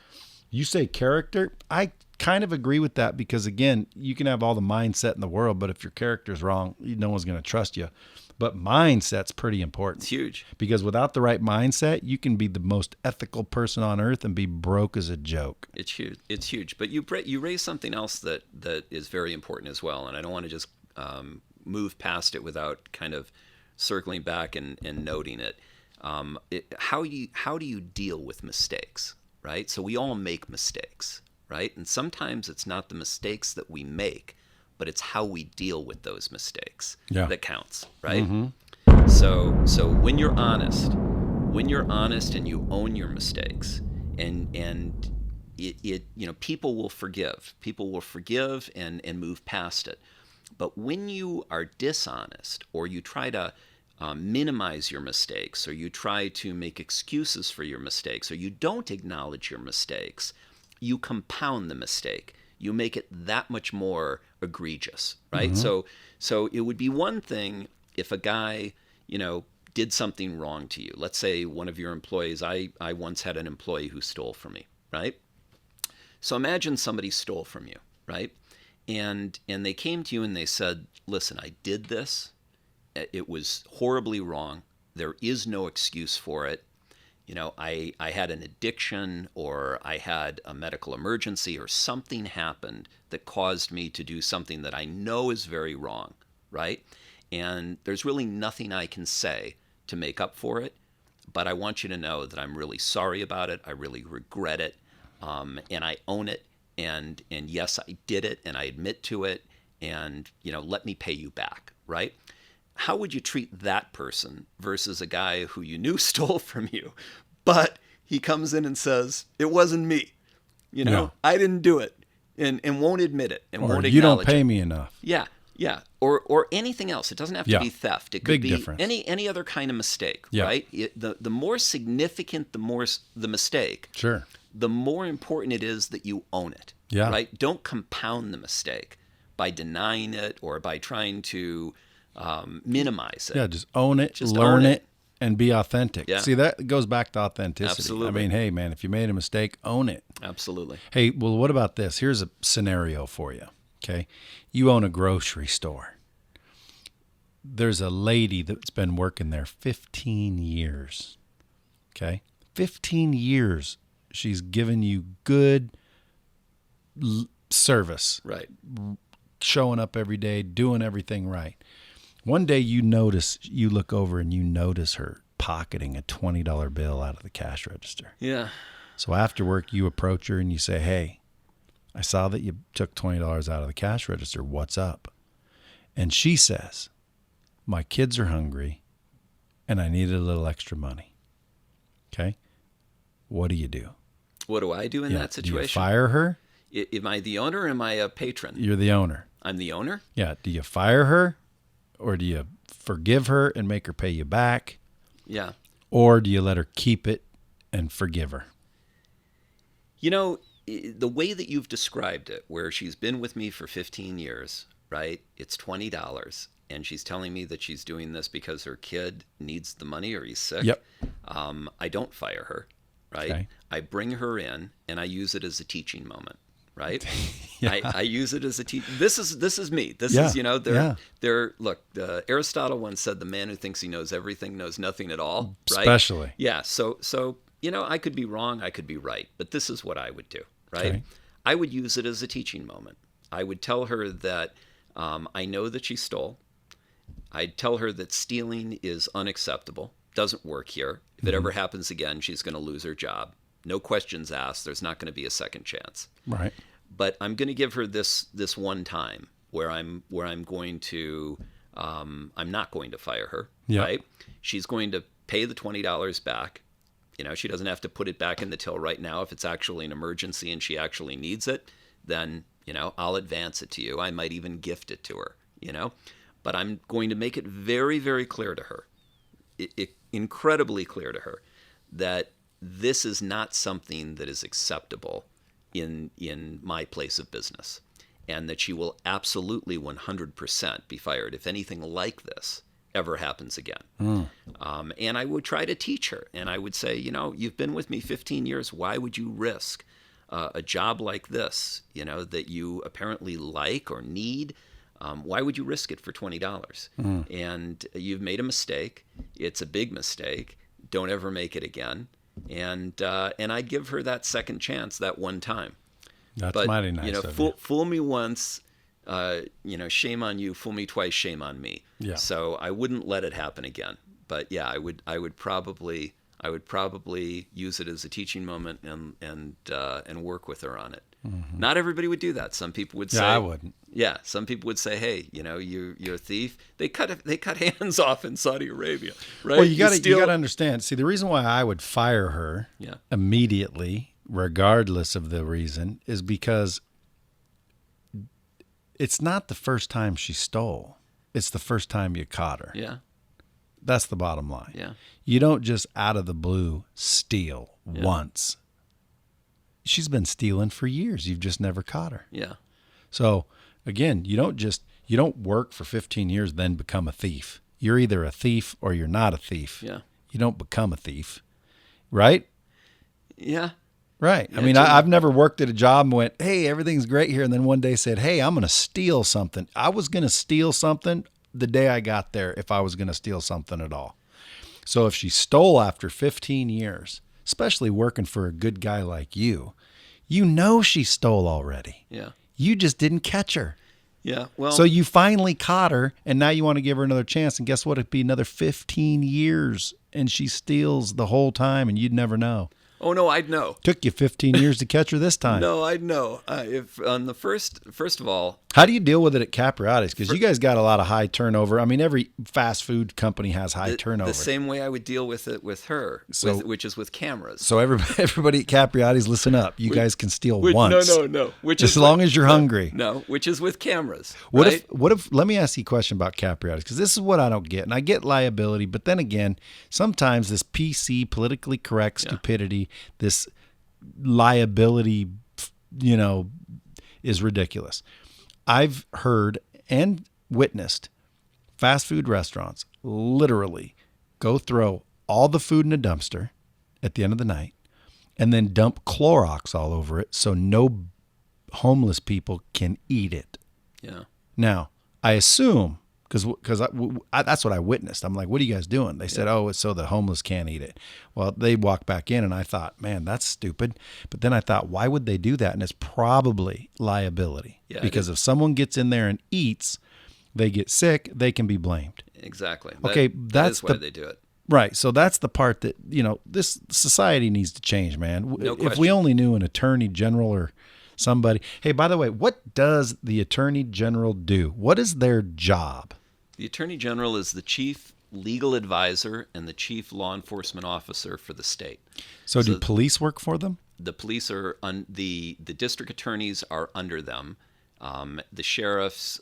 you say character. I kind of agree with that because, again, you can have all the mindset in the world, but if your character's wrong, no one's going to trust you. But mindset's pretty important. It's huge. Because without the right mindset, you can be the most ethical person on earth and be broke as a joke. It's huge. It's huge. But you raise something else that is very important as well, and I don't want to just move past it without kind of circling back and noting it. How do you deal with mistakes, right? So we all make mistakes, right? And sometimes it's not the mistakes that we make, but it's how we deal with those mistakes that counts, right? Mm-hmm. So when you're honest and you own your mistakes and people will forgive. People will forgive and move past it. But when you are dishonest, or you try to minimize your mistakes, or you try to make excuses for your mistakes, or you don't acknowledge your mistakes, you compound the mistake. You make it that much more egregious, right? So it would be one thing if a guy, did something wrong to you. Let's say one of your employees, I once had an employee who stole from me, right? So imagine somebody stole from you, right? And they came to you and they said, listen, I did this. It was horribly wrong. There is no excuse for it. I had an addiction, or I had a medical emergency, or something happened that caused me to do something that I know is very wrong, right? And there's really nothing I can say to make up for it, but I want you to know that I'm really sorry about it. I really regret it, and I own it. And yes, I did it, and I admit to it, and let me pay you back, right? How would you treat that person versus a guy who you knew stole from you, but he comes in and says, it wasn't me, Yeah. I didn't do it, and won't admit it, and Or won't you don't acknowledge pay it. me enough. Yeah, or anything else. It doesn't have to Yeah. be theft. It could Big be difference. any other kind of mistake, Yeah. right? The more significant the mistake, Sure. the more important it is that you own it. Yeah. Right? Don't compound the mistake by denying it or by trying to minimize it. Yeah, just own it, Just learn own it, it. and be authentic. Yeah. See, that goes back to authenticity. Absolutely. I mean, hey, man, if you made a mistake, own it. Absolutely. Hey, well, what about this? Here's a scenario for you, okay? You own a grocery store. There's a lady that's been working there 15 years, okay? 15 years she's given you good service, Right. showing up every day, doing everything right. One day you look over and you notice her pocketing a $20 bill out of the cash register. Yeah. So after work, you approach her and you say, hey, I saw that you took $20 out of the cash register. What's up? And she says, my kids are hungry and I needed a little extra money. Okay. What do you do? What do I do in that Do situation? you fire her? Am I the owner or am I a patron? You're the owner. I'm the owner? Yeah. Do you fire her, or do you forgive her and make her pay you back? Yeah. Or do you let her keep it and forgive her? The way that you've described it, where she's been with me for 15 years, right? It's $20, and she's telling me that she's doing this because her kid needs the money or he's sick. Yep. I don't fire her, right? Okay. I bring her in, and I use it as a teaching moment, right? Yeah. I use it as a This is me. This Yeah. is Yeah. Look. Aristotle once said, "The man who thinks he knows everything knows nothing at all." Right? Especially. Yeah. So I could be wrong, I could be right, but this is what I would do, right? Okay. I would use it as a teaching moment. I would tell her that I know that she stole. I'd tell her that stealing is unacceptable, doesn't work here. If it ever happens again, she's going to lose her job. No questions asked. There's not going to be a second chance. Right. But I'm going to give her this one time where I'm going to I'm not going to fire her. Yeah. Right? She's going to pay the $20 back. She doesn't have to put it back in the till right now. If it's actually an emergency and she actually needs it, then I'll advance it to you. I might even gift it to her. But I'm going to make it very, very clear to her, incredibly clear to her, that this is not something that is acceptable in my place of business, and that she will absolutely 100% be fired if anything like this ever happens again. And I would try to teach her, and I would say, you've been with me 15 years. Why would you risk a job like this, that you apparently like or need? Why would you risk it for $20? And you've made a mistake. It's a big mistake. Don't ever make it again. And I give her that second chance, that one time. That's mighty nice of you. Fool me once, shame on you. Fool me twice, shame on me. Yeah. So I wouldn't let it happen again. But yeah, I would probably use it as a teaching moment and work with her on it. Mm-hmm. Not everybody would do that. Some people would say, I wouldn't. Yeah, some people would say, "Hey, you're a thief." They cut hands off in Saudi Arabia, right? Well, you got to understand. See, the reason why I would fire her Yeah. immediately regardless of the reason, is because it's not the first time she stole. It's the first time you caught her. Yeah. That's the bottom line. Yeah. You don't just out of the blue steal once. She's been stealing for years. You've just never caught her. Yeah. So again, you don't work for 15 years, then become a thief. You're either a thief or you're not a thief. Yeah. You don't become a thief. Right? Yeah. Right. Yeah, I mean, I've never worked at a job and went, hey, everything's great here. And then one day said, hey, I'm going to steal something. I was going to steal something the day I got there if I was going to steal something at all. So if she stole after 15 years, especially working for a good guy like you, you know she stole already. Yeah. You just didn't catch her. Yeah. Well, So you finally caught her, and now you want to give her another chance. And guess what? It'd be another 15 years, and she steals the whole time, and you'd never know. oh no, I'd know. Took you 15 years to catch her this time. No, I'd know. If on the first of all, How do you deal with it at Capriotti's? Because you guys got a lot of high turnover. I mean, every fast food company has high turnover. the same way I would deal with it with her, which is with cameras. So everybody at Capriotti's, listen up. You guys can steal once. No. Which as is long as you're hungry. No, which is with cameras. What right? if let me ask you a question about Capriotti's, because this is what I don't get. And I get liability, but then again, sometimes this PC, politically correct stupidity, this liability, is ridiculous. I've heard and witnessed fast food restaurants literally go throw all the food in a dumpster at the end of the night and then dump Clorox all over it so no homeless people can eat it. Yeah. Now, I assume, because that's what I witnessed. I'm like, what are you guys doing? They said, oh, it's so the homeless can't eat it. Well, they walked back in, and I thought, man, that's stupid. But then I thought, why would they do that? And it's probably liability. Yeah, because if someone gets in there and eats, they get sick, they can be blamed. Exactly. Okay, that is why they do it. Right. So that's the part that, this society needs to change, man. No if question. we only knew an attorney general or somebody. Hey, by the way, what does the attorney general do? What is their job? The Attorney General is the chief legal advisor and the chief law enforcement officer for the state. So do police work for them? The police are the district attorneys are under them. The sheriffs,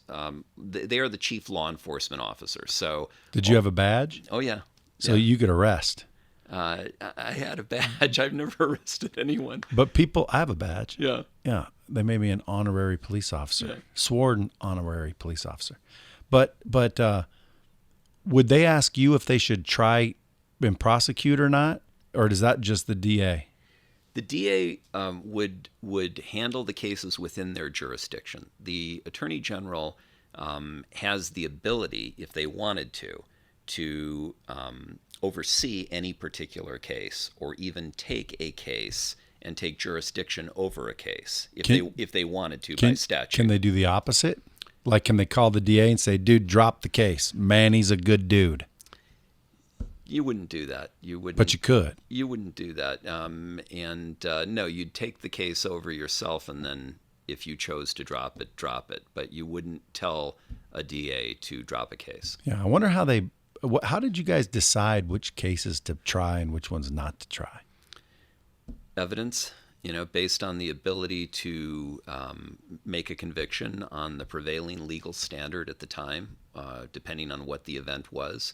they are the chief law enforcement officers. So Did you have a badge? Oh yeah. So you could arrest. I had a badge. I've never arrested anyone. But I have a badge. Yeah. Yeah. They made me an honorary police officer, Yeah. sworn honorary police officer. But would they ask you if they should try and prosecute or not? Or is that just the DA? The DA would handle the cases within their jurisdiction. The Attorney General has the ability, if they wanted to oversee any particular case, or even take a case and take jurisdiction over a case if they wanted to by statute. Can they do the opposite? Like, can they call the DA and say, dude, drop the case. Man, he's a good dude. You wouldn't do that. You wouldn't. But you could. You wouldn't do that. No, you'd take the case over yourself, and then if you chose to drop it, drop it. But you wouldn't tell a DA to drop a case. Yeah, I wonder how did you guys decide which cases to try and which ones not to try? Evidence, based on the ability to make a conviction on the prevailing legal standard at the time, depending on what the event was.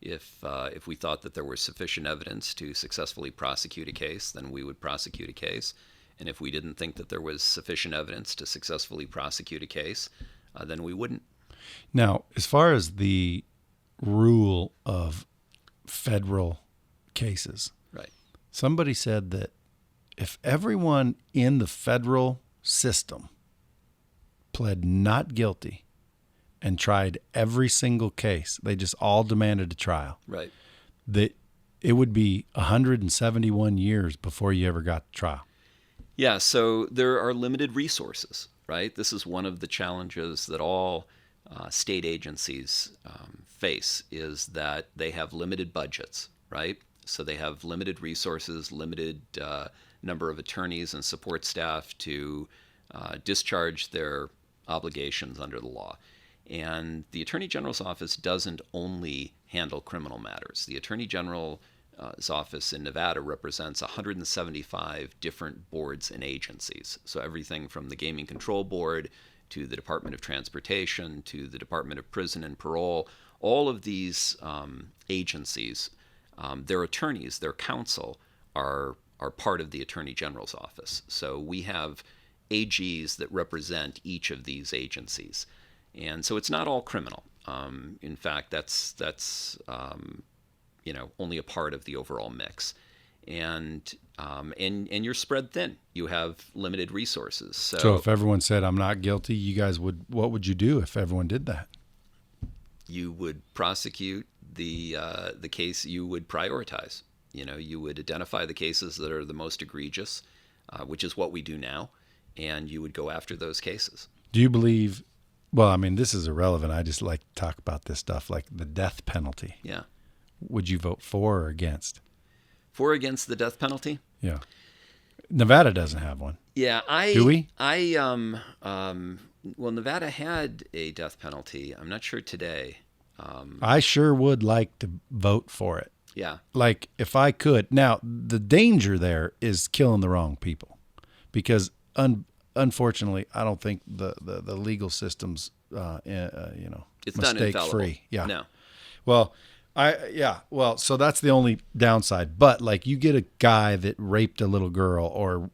If we thought that there was sufficient evidence to successfully prosecute a case, then we would prosecute a case. And if we didn't think that there was sufficient evidence to successfully prosecute a case, then we wouldn't. Now, as far as the rule of federal cases, Right. somebody said that if everyone in the federal system pled not guilty and tried every single case, they just all demanded a trial, Right. that it would be 171 years before you ever got to trial. Yeah, so there are limited resources, right? This is one of the challenges that all state agencies face, is that they have limited budgets, right? So they have limited resources, limited number of attorneys and support staff to discharge their obligations under the law. And the Attorney General's office doesn't only handle criminal matters. The Attorney General his office in Nevada represents 175 different boards and agencies. So everything from the Gaming Control Board to the Department of Transportation to the Department of Prison and Parole, all of these agencies, their attorneys, their counsel are part of the Attorney General's office. So we have AGs that represent each of these agencies. And so it's not all criminal. In fact, that's only a part of the overall mix. And you're spread thin. You have limited resources. So if everyone said I'm not guilty, you guys what would you do if everyone did that? You would prosecute the case. You would prioritize. You would identify the cases that are the most egregious, which is what we do now, and you would go after those cases. Do you believe? Well, I mean, this is irrelevant. I just like to talk about this stuff, like the death penalty. Yeah. Would you vote for or against? For or against the death penalty? Yeah. Nevada doesn't have one. Yeah, Do we? Well, Nevada had a death penalty. I'm not sure today. I sure would like to vote for it. Yeah. Like if I could. Now, the danger there is killing the wrong people, because unfortunately, I don't think the legal system's It's not mistake infallible. free. Yeah. No. Well, so that's the only downside. But like you get a guy that raped a little girl or,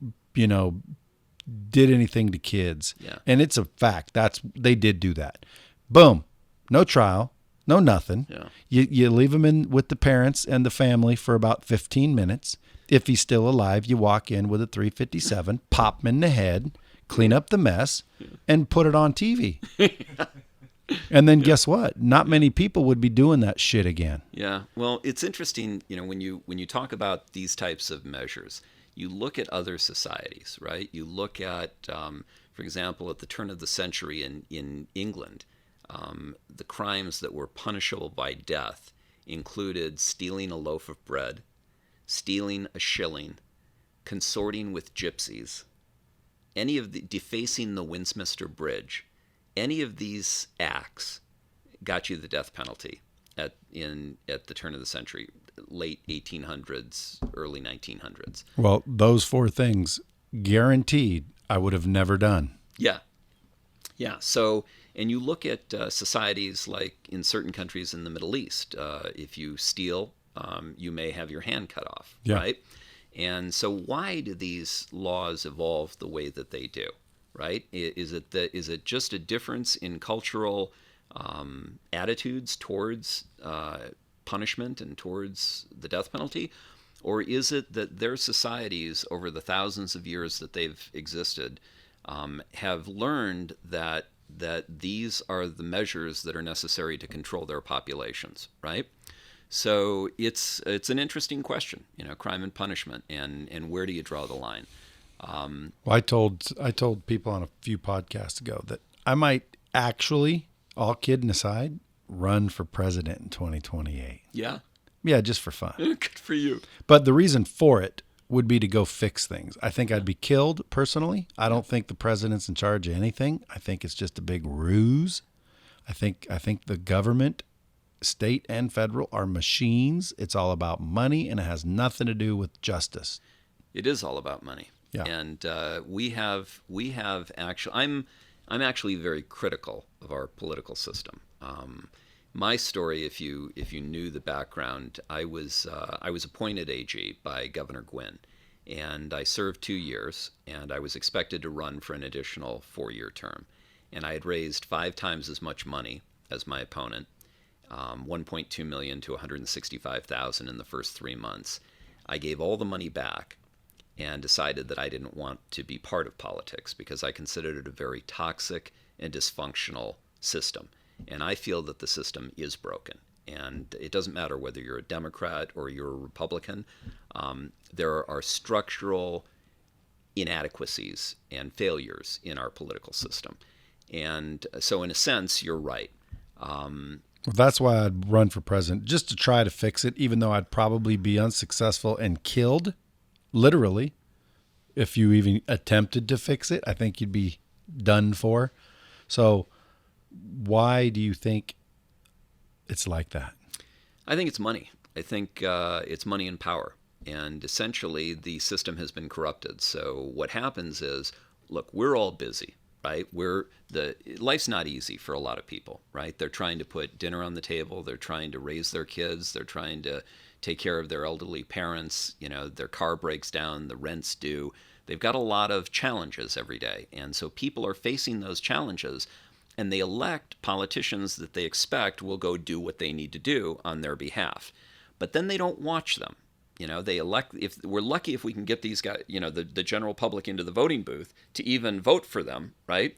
did anything to kids. Yeah. And it's a fact. They did do that. Boom. No trial. No nothing. Yeah. You leave him in with the parents and the family for about 15 minutes. If he's still alive, you walk in with a 357, pop him in the head, clean up the mess, and put it on TV. And then guess what? Not many people would be doing that shit again. Yeah. Well, it's interesting, when you talk about these types of measures, you look at other societies, right? You look at, for example, at the turn of the century in England, the crimes that were punishable by death included stealing a loaf of bread, stealing a shilling, consorting with gypsies, defacing the Westminster Bridge. Any of these acts got you the death penalty at the turn of the century, late 1800s, early 1900s. Well, those four things, guaranteed, I would have never done. Yeah. Yeah. So, and you look at societies like in certain countries in the Middle East, if you steal, you may have your hand cut off, right? And so why do these laws evolve the way that they do? Right? Is it just a difference in cultural attitudes towards punishment and towards the death penalty? Or is it that their societies, over the thousands of years that they've existed, have learned that these are the measures that are necessary to control their populations, right? So it's an interesting question, crime and punishment, and where do you draw the line? Well, I told people on a few podcasts ago that I might actually, all kidding aside, run for president in 2028. Yeah? Yeah, just for fun. Good for you. But the reason for it would be to go fix things. I think I'd be killed personally. I don't think the president's in charge of anything. I think it's just a big ruse. I think the government, state and federal, are machines. It's all about money, and it has nothing to do with justice. It is all about money. Yeah. And we have actually, I'm actually very critical of our political system. My story, if you knew the background, I was appointed AG by Governor Gwynne, and I served 2 years, and I was expected to run for an additional 4-year term, and I had raised 5 times as much money as my opponent, $1.2 million to $165,000 in the first 3 months. I gave all the money back and decided that I didn't want to be part of politics because I considered it a very toxic and dysfunctional system. And I feel that the system is broken. And it doesn't matter whether you're a Democrat or you're a Republican. There are structural inadequacies and failures in our political system. And so in a sense, you're right. Well, that's why I'd run for president, just to try to fix it, even though I'd probably be unsuccessful and killed. Literally, if you even attempted to fix it, I think you'd be done for. So why do you think it's like that? I think it's money. I think it's money and power. And essentially, the system has been corrupted. So what happens is, look, we're all busy, right? Life's not easy for a lot of people, right? They're trying to put dinner on the table. They're trying to raise their kids. They're trying to take care of their elderly parents. Their car breaks down, the rent's due. They've got a lot of challenges every day. And so people are facing those challenges, and they elect politicians that they expect will go do what they need to do on their behalf. But then they don't watch them. They elect, if we're lucky if we can get these guys, the general public into the voting booth to even vote for them, right?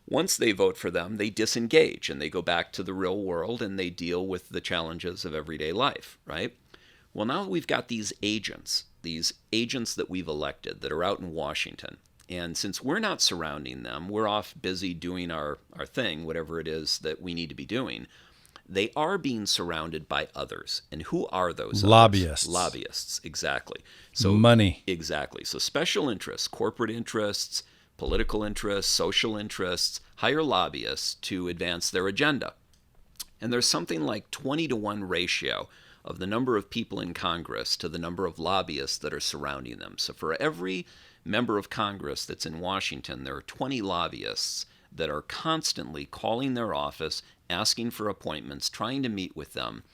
Once they vote for them, they disengage and they go back to the real world and they deal with the challenges of everyday life, right? Well, now we've got these agents that we've elected that are out in Washington. And since we're not surrounding them, we're off busy doing our thing, whatever it is that we need to be doing. They are being surrounded by others. And who are those Lobbyists. others? Lobbyists, exactly. So money. Exactly. So special interests, corporate interests, political interests, social interests, hire lobbyists to advance their agenda. And there's something like 20-to-1 ratio of the number of people in Congress to the number of lobbyists that are surrounding them. So for every member of Congress that's in Washington, there are 20 lobbyists that are constantly calling their office, asking for appointments, trying to meet with them.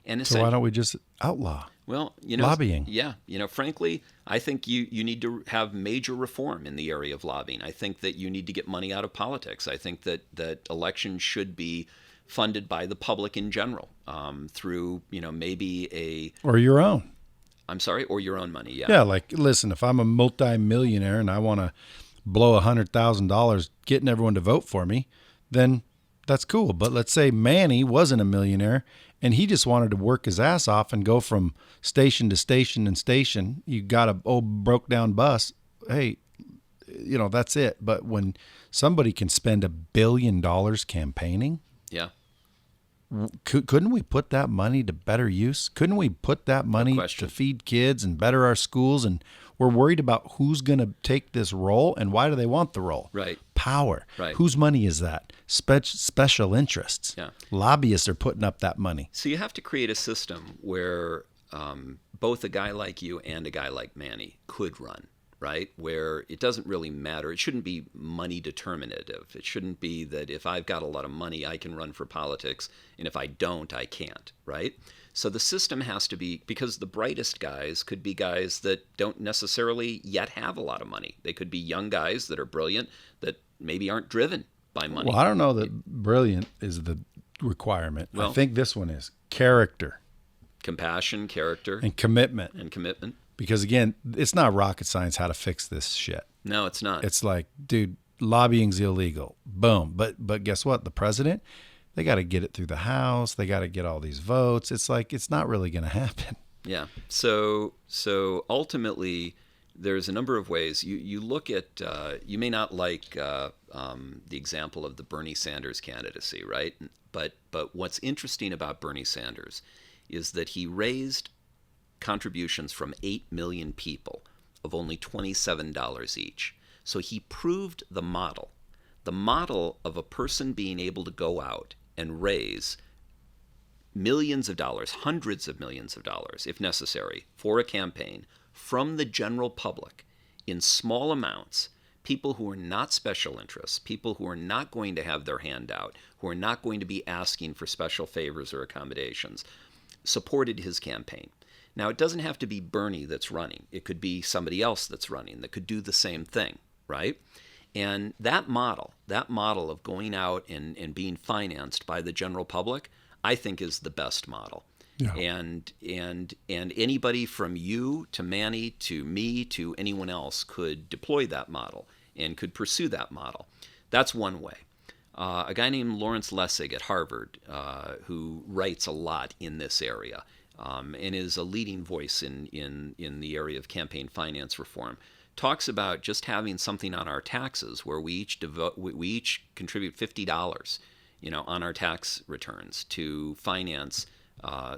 And so why don't we just outlaw lobbying? Yeah. Frankly, I think you need to have major reform in the area of lobbying. I think that you need to get money out of politics. I think that elections should be funded by the public in general through, maybe or your own. I'm sorry, or your own money, yeah. Yeah, like, listen, if I'm a multi-millionaire and I want to blow $100,000 getting everyone to vote for me, then that's cool. But let's say Manny wasn't a millionaire and he just wanted to work his ass off and go from station to station and station. You got a old broke down bus. Hey, that's it. But when somebody can spend $1 billion campaigning, yeah. Couldn't we put that money to better use? Couldn't we put that money to feed kids and better our schools? And we're worried about who's going to take this role and why do they want the role? Right. Power. Right. Whose money is that? Special interests. Yeah. Lobbyists are putting up that money. So you have to create a system where both a guy like you and a guy like Manny could run, right? Where it doesn't really matter. It shouldn't be money determinative. It shouldn't be that if I've got a lot of money, I can run for politics, and if I don't, I can't, right? So the system has to be, because the brightest guys could be guys that don't necessarily yet have a lot of money. They could be young guys that are brilliant that maybe aren't driven by money. Well, I don't know that brilliant is the requirement. Well, I think this one is character. Compassion, character. And commitment. Because, again, it's not rocket science how to fix this shit. No, it's not. It's like, dude, lobbying's illegal. Boom. But guess what? The president, they got to get it through the House. They got to get all these votes. It's like, it's not really going to happen. Yeah. So ultimately, there's a number of ways. You look at, you may not like the example of the Bernie Sanders candidacy, right? But what's interesting about Bernie Sanders is that he raised contributions from 8 million people of only $27 each. So he proved the model of a person being able to go out and raise millions of dollars, hundreds of millions of dollars, if necessary, for a campaign from the general public in small amounts, people who are not special interests, people who are not going to have their hand out, who are not going to be asking for special favors or accommodations, supported his campaign. Now, it doesn't have to be Bernie that's running. It could be somebody else that's running that could do the same thing, right? And that model of going out and being financed by the general public, I think is the best model. Yeah. And anybody from you to Manny to me to anyone else could deploy that model and could pursue that model. That's one way. A guy named Lawrence Lessig at Harvard, who writes a lot in this area and is a leading voice in the area of campaign finance reform, talks about just having something on our taxes where we each contribute $50, on our tax returns to finance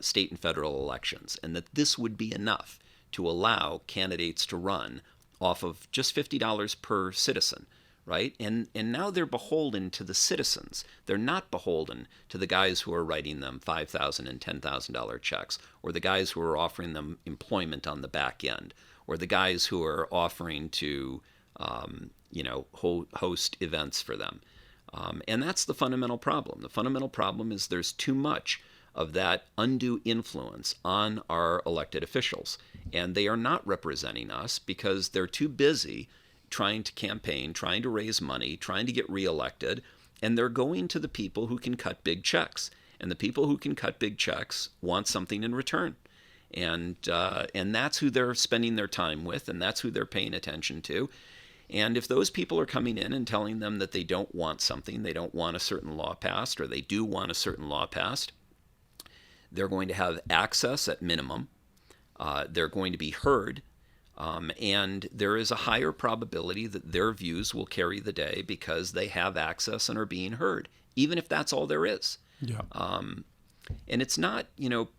state and federal elections, and that this would be enough to allow candidates to run off of just $50 per citizen, right? And now they're beholden to the citizens. They're not beholden to the guys who are writing them $5,000 and $10,000 checks, or the guys who are offering them employment on the back end, or the guys who are offering to host events for them. And that's the fundamental problem. The fundamental problem is there's too much of that undue influence on our elected officials. And they are not representing us because they're too busy trying to campaign, trying to raise money, trying to get reelected. And they're going to the people who can cut big checks. And the people who can cut big checks want something in return. And that's who they're spending their time with, and that's who they're paying attention to. And if those people are coming in and telling them that they don't want something, they don't want a certain law passed, or they do want a certain law passed, they're going to have access at minimum. They're going to be heard. And there is a higher probability that their views will carry the day because they have access and are being heard, even if that's all there is. Yeah. And it's not,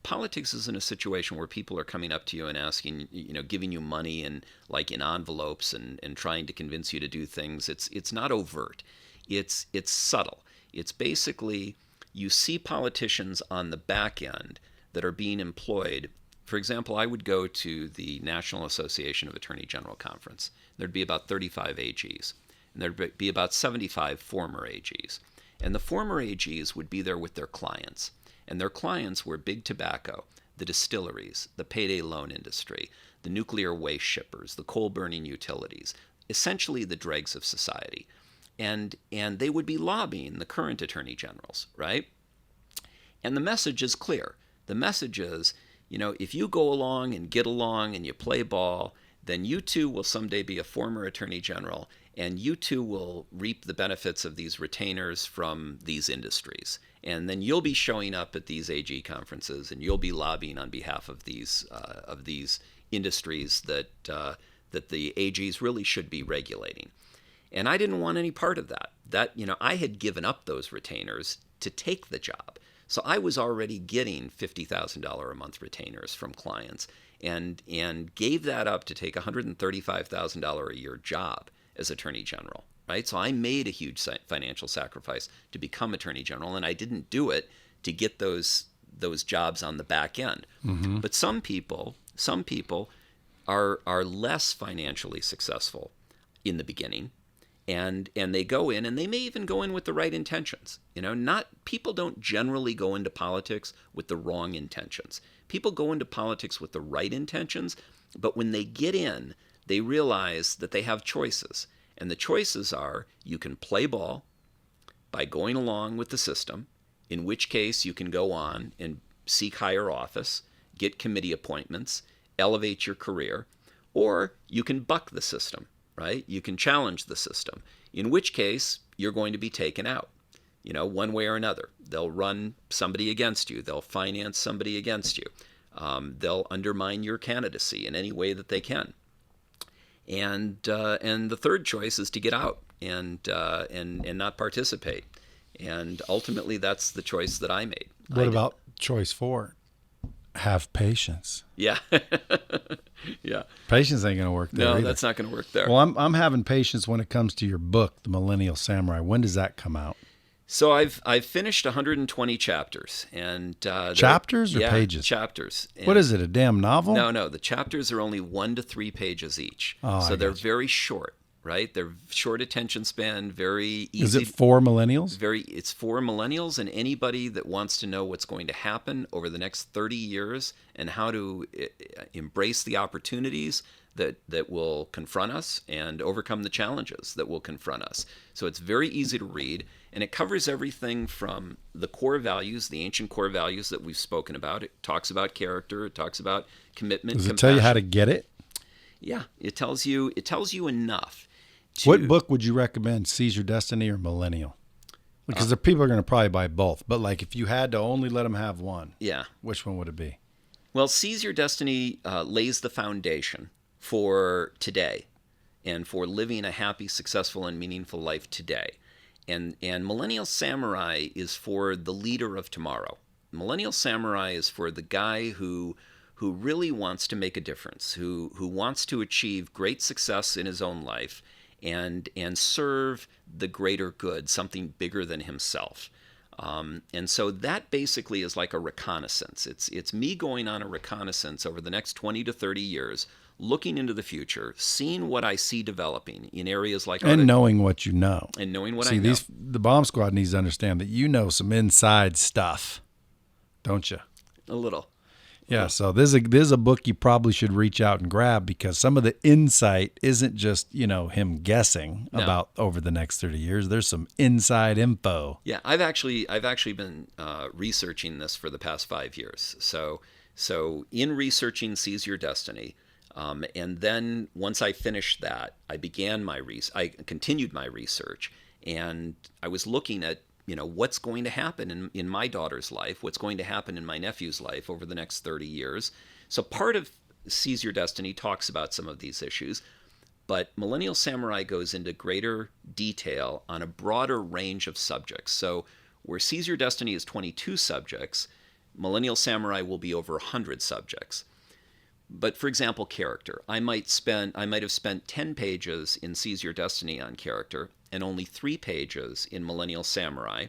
politics isn't a situation where people are coming up to you and asking, giving you money and like in envelopes and trying to convince you to do things. It's not overt. It's subtle. It's basically you see politicians on the back end that are being employed. For example, I would go to the National Association of Attorney General Conference. There'd be about 35 AGs, and there'd be about 75 former AGs. And the former AGs would be there with their clients. And their clients were big tobacco, the distilleries, the payday loan industry, the nuclear waste shippers, the coal-burning utilities, essentially the dregs of society. And they would be lobbying the current attorney generals, right? And the message is clear. The message is, if you go along and get along and you play ball, then you too will someday be a former attorney general, and you too will reap the benefits of these retainers from these industries. And then you'll be showing up at these AG conferences, and you'll be lobbying on behalf of these industries that the AGs really should be regulating. And I didn't want any part of that. I had given up those retainers to take the job. So I was already getting $50,000 a month retainers from clients and gave that up to take a $135,000 a year job as Attorney General, right? So I made a huge financial sacrifice to become Attorney General, and I didn't do it to get those jobs on the back end. Mm-hmm. But some people are less financially successful in the beginning. And they go in, and they may even go in with the right intentions. People don't generally go into politics with the wrong intentions. People go into politics with the right intentions, but when they get in, they realize that they have choices. And the choices are, you can play ball by going along with the system, in which case you can go on and seek higher office, get committee appointments, elevate your career, or you can buck the system. Right? You can challenge the system, in which case you're going to be taken out, one way or another. They'll run somebody against you. They'll finance somebody against you. They'll undermine your candidacy in any way that they can. And the third choice is to get out and not participate. And ultimately, that's the choice that I made. What about choice 4? Have patience. Yeah. Yeah. Patience ain't going to work there either. That's not going to work there. Well, I'm having patience when it comes to your book, The Millennial Samurai. When does that come out? So I've finished 120 chapters. And chapters or pages? Chapters. And what is it, a damn novel? No. The chapters are only 1 to 3 pages each. Oh, so they're very short. Right? They're short attention span, very easy. Is it for millennials? It's for millennials and anybody that wants to know what's going to happen over the next 30 years and how to embrace the opportunities that will confront us and overcome the challenges that will confront us. So it's very easy to read, and it covers everything from the core values, the ancient core values that we've spoken about. It talks about character. It talks about commitment. Does it tell you how to get it? Yeah, it tells you enough. What book would you recommend, Seize Your Destiny or Millennial? Because the people are going to probably buy both. But like if you had to only let them have one, which one would it be? Well, Seize Your Destiny lays the foundation for today and for living a happy, successful, and meaningful life today. And Millennial Samurai is for the leader of tomorrow. Millennial Samurai is for the guy who really wants to make a difference, who wants to achieve great success in his own life, and serve the greater good, something bigger than himself. And so that basically is like a reconnaissance. It's me going on a reconnaissance over the next 20 to 30 years, looking into the future, seeing what I see developing in areas like and knowing what you know. And knowing what See, I know. the bomb squad needs to understand that you know some inside stuff, don't you? A little. Yeah, so there's a book you probably should reach out and grab, because some of the insight isn't just, him guessing about over the next 30 years. There's some inside info. Yeah, I've actually been researching this for the past 5 years. So in researching Seize Your Destiny, and then once I finished that, I continued my research, and I was looking at what's going to happen in my daughter's life, what's going to happen in my nephew's life over the next 30 years. So part of Seize Your Destiny talks about some of these issues, but Millennial Samurai goes into greater detail on a broader range of subjects. So where Seize Your Destiny is 22 subjects, Millennial Samurai will be over 100 subjects. But for example, character. I might have spent 10 pages in Seize Your Destiny on character, and only 3 pages in Millennial Samurai.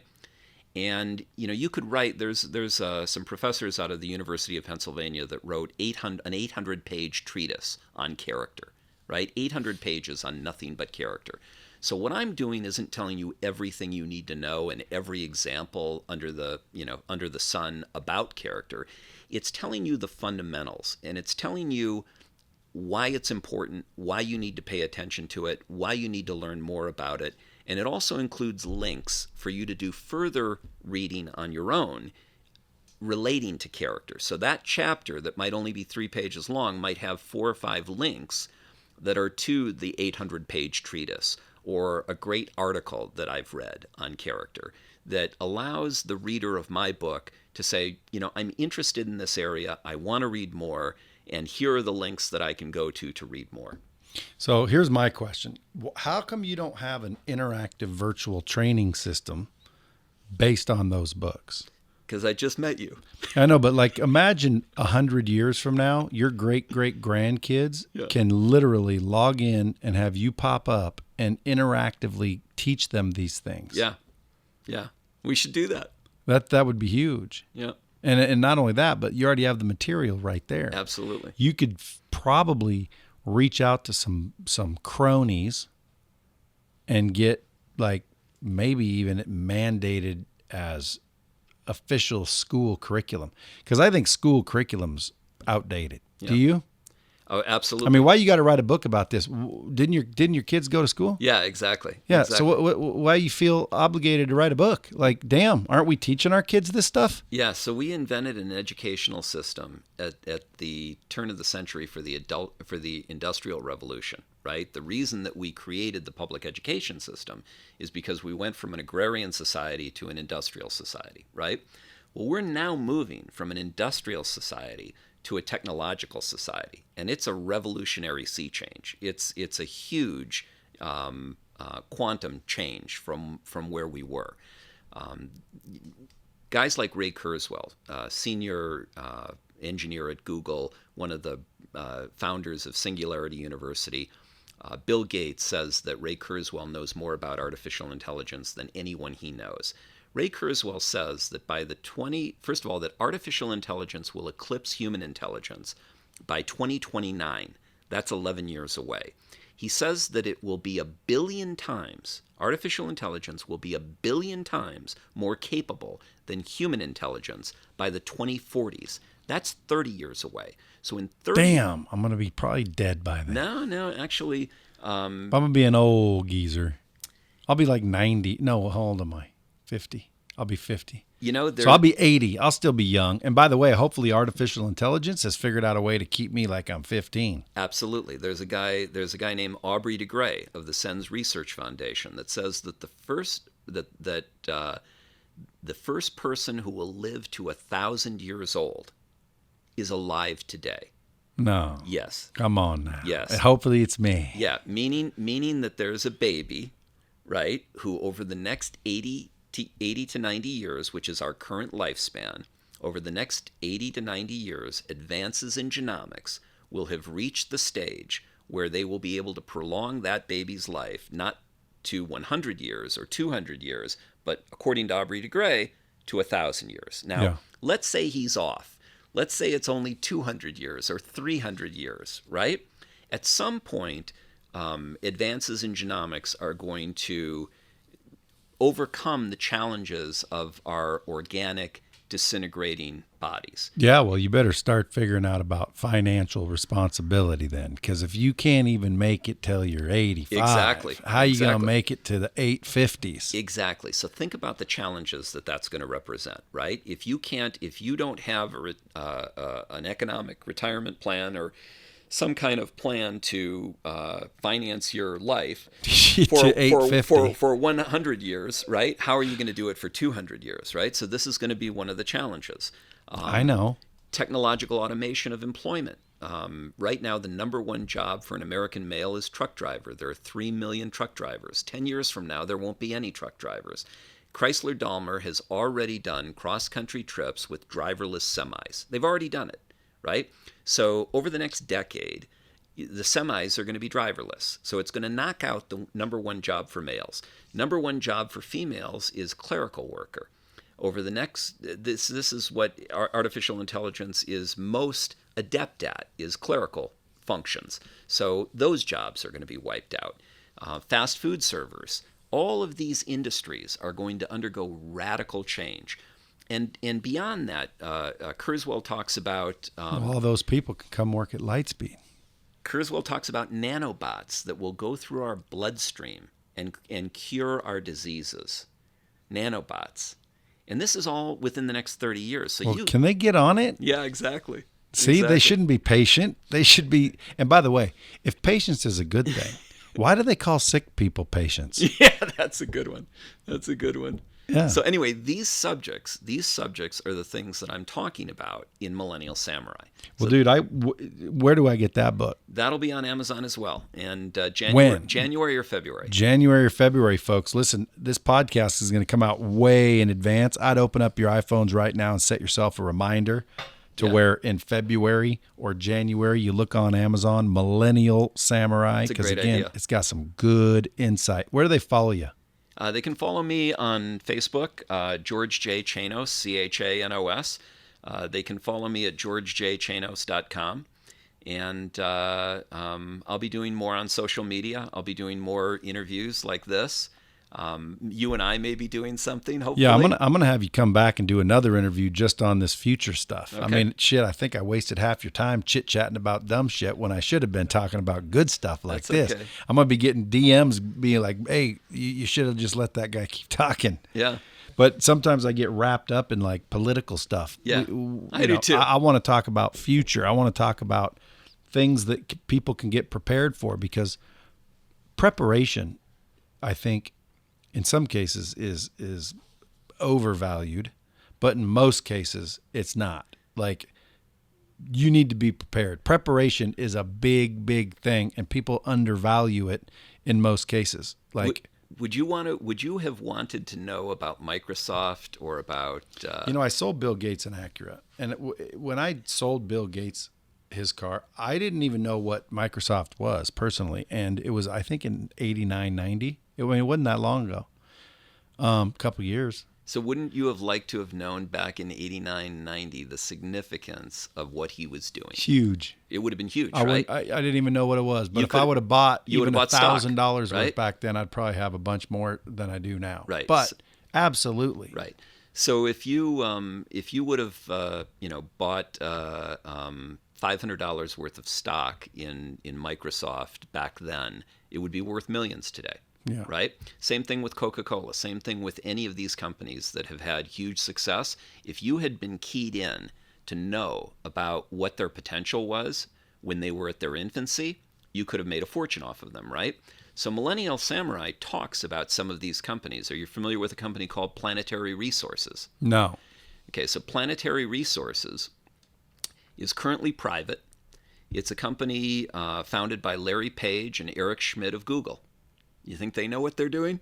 And you could write. There's some professors out of the University of Pennsylvania that wrote an 800-page treatise on character. Right, 800 pages on nothing but character. So what I'm doing isn't telling you everything you need to know and every example under the sun about character. It's telling you the fundamentals, and it's telling you why it's important, why you need to pay attention to it, why you need to learn more about it. And it also includes links for you to do further reading on your own relating to character. So that chapter that might only be 3 pages long might have 4 or 5 links that are to the 800-page treatise, or a great article that I've read on character that allows the reader of my book to say, I'm interested in this area, I want to read more, and here are the links that I can go to read more. So here's my question. How come you don't have an interactive virtual training system based on those books? Because I just met you. I know, but imagine 100 years from now, your great-great-grandkids can literally log in and have you pop up and interactively teach them these things. Yeah. We should do that. That would be huge. Yeah. And not only that, but you already have the material right there. Absolutely. You could probably reach out to some cronies and get maybe even it mandated as official school curriculum, because I think school curriculum's outdated. Yeah. Do you? Oh, absolutely. I mean, why you got to write a book about this? Didn't your kids go to school? Yeah, exactly. Yeah. Exactly. So why you feel obligated to write a book? Damn, aren't we teaching our kids this stuff? Yeah. So we invented an educational system at the turn of the century for the Industrial Revolution. Right. The reason that we created the public education system is because we went from an agrarian society to an industrial society. Right. Well, we're now moving from an industrial society to a technological society, and it's a revolutionary sea change. It's a huge quantum change from where we were. Guys like Ray Kurzweil, senior engineer at Google, one of the founders of Singularity University. Bill Gates says that Ray Kurzweil knows more about artificial intelligence than anyone he knows. Ray Kurzweil says that first of all, that artificial intelligence will eclipse human intelligence by 2029. That's 11 years away. He says that it will be 1 billion times, artificial intelligence will be 1 billion times more capable than human intelligence by the 2040s. That's 30 years away. So in 30... Damn, I'm going to be probably dead by then. No, actually... I'm going to be an old geezer. I'll be 90. No, how old am I? 50. I'll be 50. So I'll be 80. I'll still be young. And by the way, hopefully artificial intelligence has figured out a way to keep me like I'm 15. Absolutely. There's a guy named Aubrey de Grey of the SENS Research Foundation that says that the first person who will live to 1,000 years old is alive today. No. Yes. Come on now. Yes. And hopefully it's me. Yeah, meaning that there's a baby, right, who over the next 80 to 90 years, which is our current lifespan, over the next 80 to 90 years, advances in genomics will have reached the stage where they will be able to prolong that baby's life, not to 100 years or 200 years, but according to Aubrey de Grey, to 1,000 years. Now, let's say he's off. Let's say it's only 200 years or 300 years, right? At some point, advances in genomics are going to overcome the challenges of our organic disintegrating bodies. Yeah, well, you better start figuring out about financial responsibility then, because if you can't even make it till you're 85, Exactly. how are you going to make it to the 850s? Exactly. So think about the challenges that that's going to represent, right? If you don't have an economic retirement plan or some kind of plan to finance your life for 100 years, right? How are you going to do it for 200 years, right? So this is going to be one of the challenges. I know. Technological automation of employment. Right now, the number one job for an American male is truck driver. There are 3 million truck drivers. 10 years from now, there won't be any truck drivers. Chrysler Dahmer has already done cross-country trips with driverless semis. They've already done it, right? So over the next decade, the semis are going to be driverless. So it's going to knock out the number one job for males. Number one job for females is clerical worker. Over the next, this is what artificial intelligence is most adept at, is clerical functions. So those jobs are going to be wiped out. Fast food servers. All of these industries are going to undergo radical change. And beyond that, Kurzweil talks about... all those people can come work at Lightspeed. Kurzweil talks about nanobots that will go through our bloodstream and cure our diseases. Nanobots. And this is all within the next 30 years. So can they get on it? Yeah, exactly. See, They shouldn't be patient. They should be... And by the way, if patience is a good thing, why do they call sick people patients? Yeah, that's a good one. That's a good one. Yeah. So anyway, these subjects are the things that I'm talking about in Millennial Samurai. Well, dude, where do I get that book? That'll be on Amazon as well. And When? January or February? January or February, folks. Listen, this podcast is going to come out way in advance. I'd open up your iPhones right now and set yourself a reminder to where in February or January you look on Amazon, Millennial Samurai, because again, idea. It's got some good insight. Where do they follow you? They can follow me on Facebook, George J. Chanos, Chanos. They can follow me at georgejchanos.com. And I'll be doing more on social media. I'll be doing more interviews like this. You and I may be doing something, hopefully. Yeah, I'm gonna have you come back and do another interview just on this future stuff. Okay. I mean, shit, I think I wasted half your time chit-chatting about dumb shit when I should have been talking about good stuff like this. Okay. I'm gonna be getting DMs being like, hey, you should have just let that guy keep talking. Yeah. But sometimes I get wrapped up in like political stuff. Yeah, I do too. I want to talk about future. I want to talk about things that people can get prepared for, because preparation, I think, in some cases is overvalued, but in most cases it's not. Like, you need to be prepared. Preparation is a big, big thing, and people undervalue it in most cases. Like, would you have wanted to know about Microsoft or about? I sold Bill Gates an Acura, and when I sold Bill Gates his car, I didn't even know what Microsoft was personally, and it was, I think, in 89, 90. It wasn't that long ago, a couple years. So wouldn't you have liked to have known back in 89, 90 the significance of what he was doing? Huge. It would have been huge, right? I didn't even know what it was, but if I would have bought even $1,000 worth back then, I'd probably have a bunch more than I do now. Right. But absolutely. Right. So if you would have bought $500 worth of stock in Microsoft back then, it would be worth millions today. Yeah. Right? Same thing with Coca-Cola. Same thing with any of these companies that have had huge success. If you had been keyed in to know about what their potential was when they were at their infancy, you could have made a fortune off of them, right? So Millennial Samurai talks about some of these companies. Are you familiar with a company called Planetary Resources? No. Okay, so Planetary Resources is currently private. It's a company founded by Larry Page and Eric Schmidt of Google. You think they know what they're doing?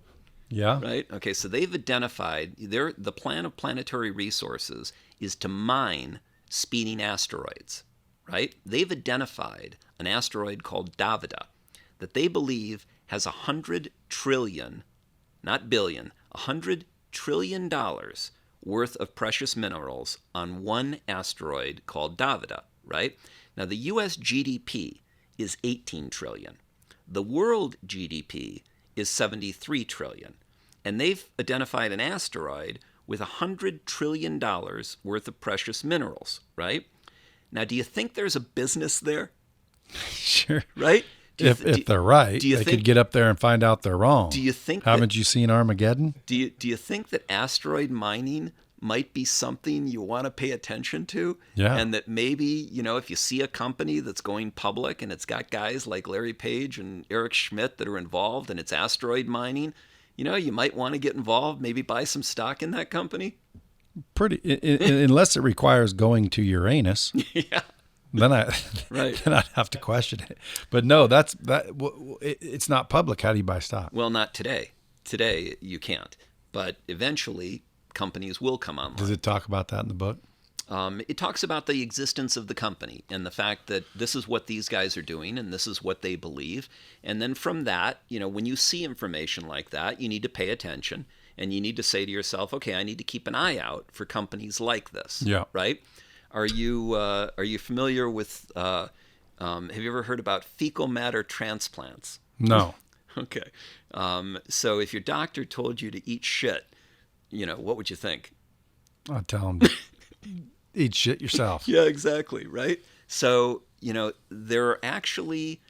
Yeah. Right? Okay, so they've identified, the plan of Planetary Resources is to mine speeding asteroids. right? They've identified an asteroid called Davida that they believe has 100 trillion, not billion, $100 trillion worth of precious minerals on one asteroid called Davida, right? Now, the U.S. GDP is 18 trillion. The world GDP is 73 trillion. And they've identified an asteroid with $100 trillion worth of precious minerals, right? Now, do you think there's a business there? Sure. Right? If they're right, they could get up there and find out they're wrong. Do you think Haven't you seen Armageddon? Do you think that asteroid mining might be something you want to pay attention to? Yeah. And that maybe, if you see a company that's going public and it's got guys like Larry Page and Eric Schmidt that are involved and it's asteroid mining, you might want to get involved, maybe buy some stock in that company. Unless it requires going to Uranus. Yeah. Then right. then I'd have to question it. But no, it's not public. How do you buy stock? Well, not today. Today you can't. But eventually companies will come online. Does it talk about that in the book? It talks about the existence of the company and the fact that this is what these guys are doing and this is what they believe. And then from that, when you see information like that, you need to pay attention and you need to say to yourself, okay, I need to keep an eye out for companies like this. Yeah. Right? Are you familiar with, have you ever heard about fecal matter transplants? No. Okay. So if your doctor told you to eat shit, what would you think? I'd tell him to eat shit yourself. Yeah, exactly. Right. So, there are actually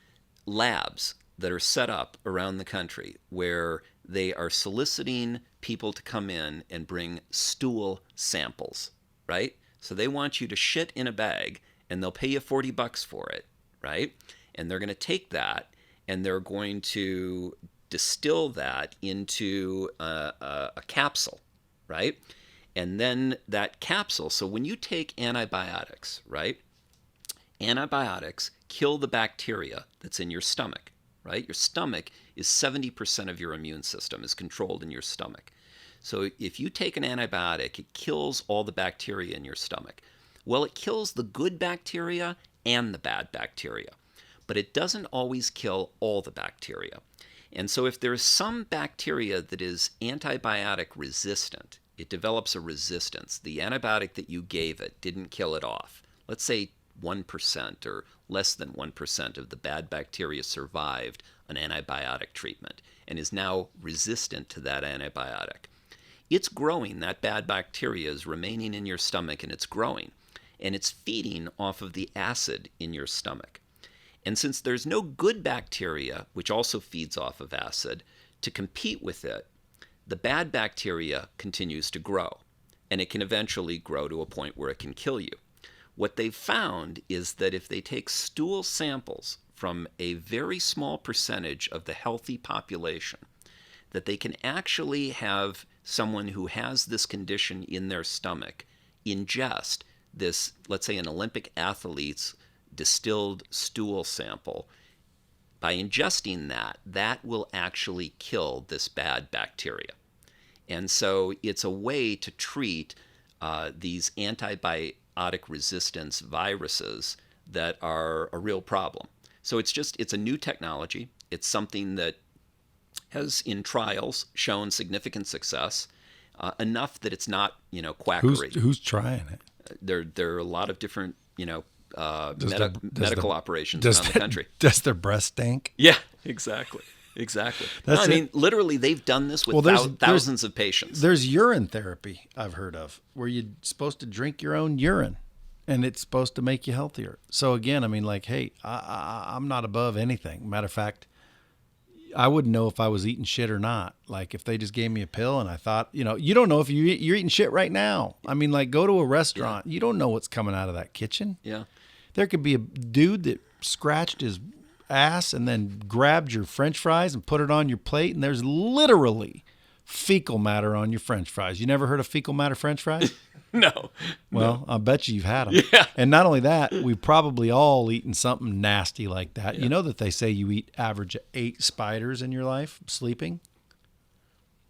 labs that are set up around the country where they are soliciting people to come in and bring stool samples, right? So they want you to shit in a bag and they'll pay you $40 for it, right? And they're going to take that and they're going to distill that into a capsule, right? And then that capsule, so when you take antibiotics, right? Antibiotics kill the bacteria that's in your stomach, right? Your stomach is 70% of your immune system is controlled in your stomach. So if you take an antibiotic, it kills all the bacteria in your stomach. Well, it kills the good bacteria and the bad bacteria, but it doesn't always kill all the bacteria. And so if there's some bacteria that is antibiotic resistant, it develops a resistance. The antibiotic that you gave it didn't kill it off. Let's say 1% or less than 1% of the bad bacteria survived an antibiotic treatment and is now resistant to that antibiotic. It's growing. That bad bacteria is remaining in your stomach and it's growing. And it's feeding off of the acid in your stomach. And since there's no good bacteria, which also feeds off of acid, to compete with it, the bad bacteria continues to grow. And it can eventually grow to a point where it can kill you. What they've found is that if they take stool samples from a very small percentage of the healthy population, that they can actually have someone who has this condition in their stomach ingest this, let's say an Olympic athlete's distilled stool sample. By ingesting that, that will actually kill this bad bacteria. And so it's a way to treat these antibiotic resistance viruses that are a real problem. So it's a new technology. It's something that has in trials shown significant success, enough that it's not, quackery. Who's trying it? There are a lot of different, medical operations around the country. Does their breast stink? Yeah, exactly. Literally, they've done this with thousands of patients. There's urine therapy I've heard of, where you're supposed to drink your own urine, and it's supposed to make you healthier. So again, hey, I'm not above anything. Matter of fact, I wouldn't know if I was eating shit or not. Like if they just gave me a pill and I thought, you don't know if you're eating shit right now. Go to a restaurant. Yeah. You don't know what's coming out of that kitchen. Yeah. There could be a dude that scratched his ass and then grabbed your French fries and put it on your plate, and there's literally fecal matter on your French fries. You never heard of fecal matter French fries? No. Well, I bet you've had them. Yeah. And not only that, we've probably all eaten something nasty like that. Yeah. You know that they say you eat average of 8 spiders in your life sleeping?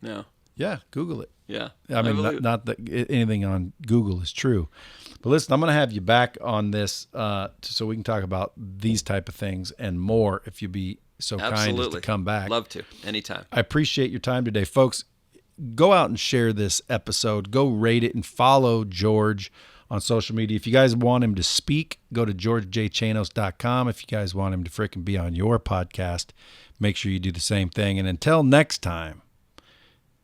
No. Yeah, Google it. Yeah. I mean, not that anything on Google is true. But listen, I'm going to have you back on this so we can talk about these type of things and more if you'd be so kind as to come back. Love to. Anytime. I appreciate your time today. Folks, go out and share this episode. Go rate it and follow George on social media. If you guys want him to speak, go to georgejchanos.com. If you guys want him to frickin' be on your podcast, make sure you do the same thing. And until next time,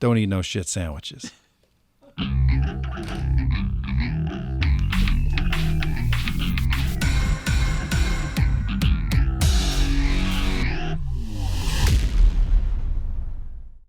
don't eat no shit sandwiches.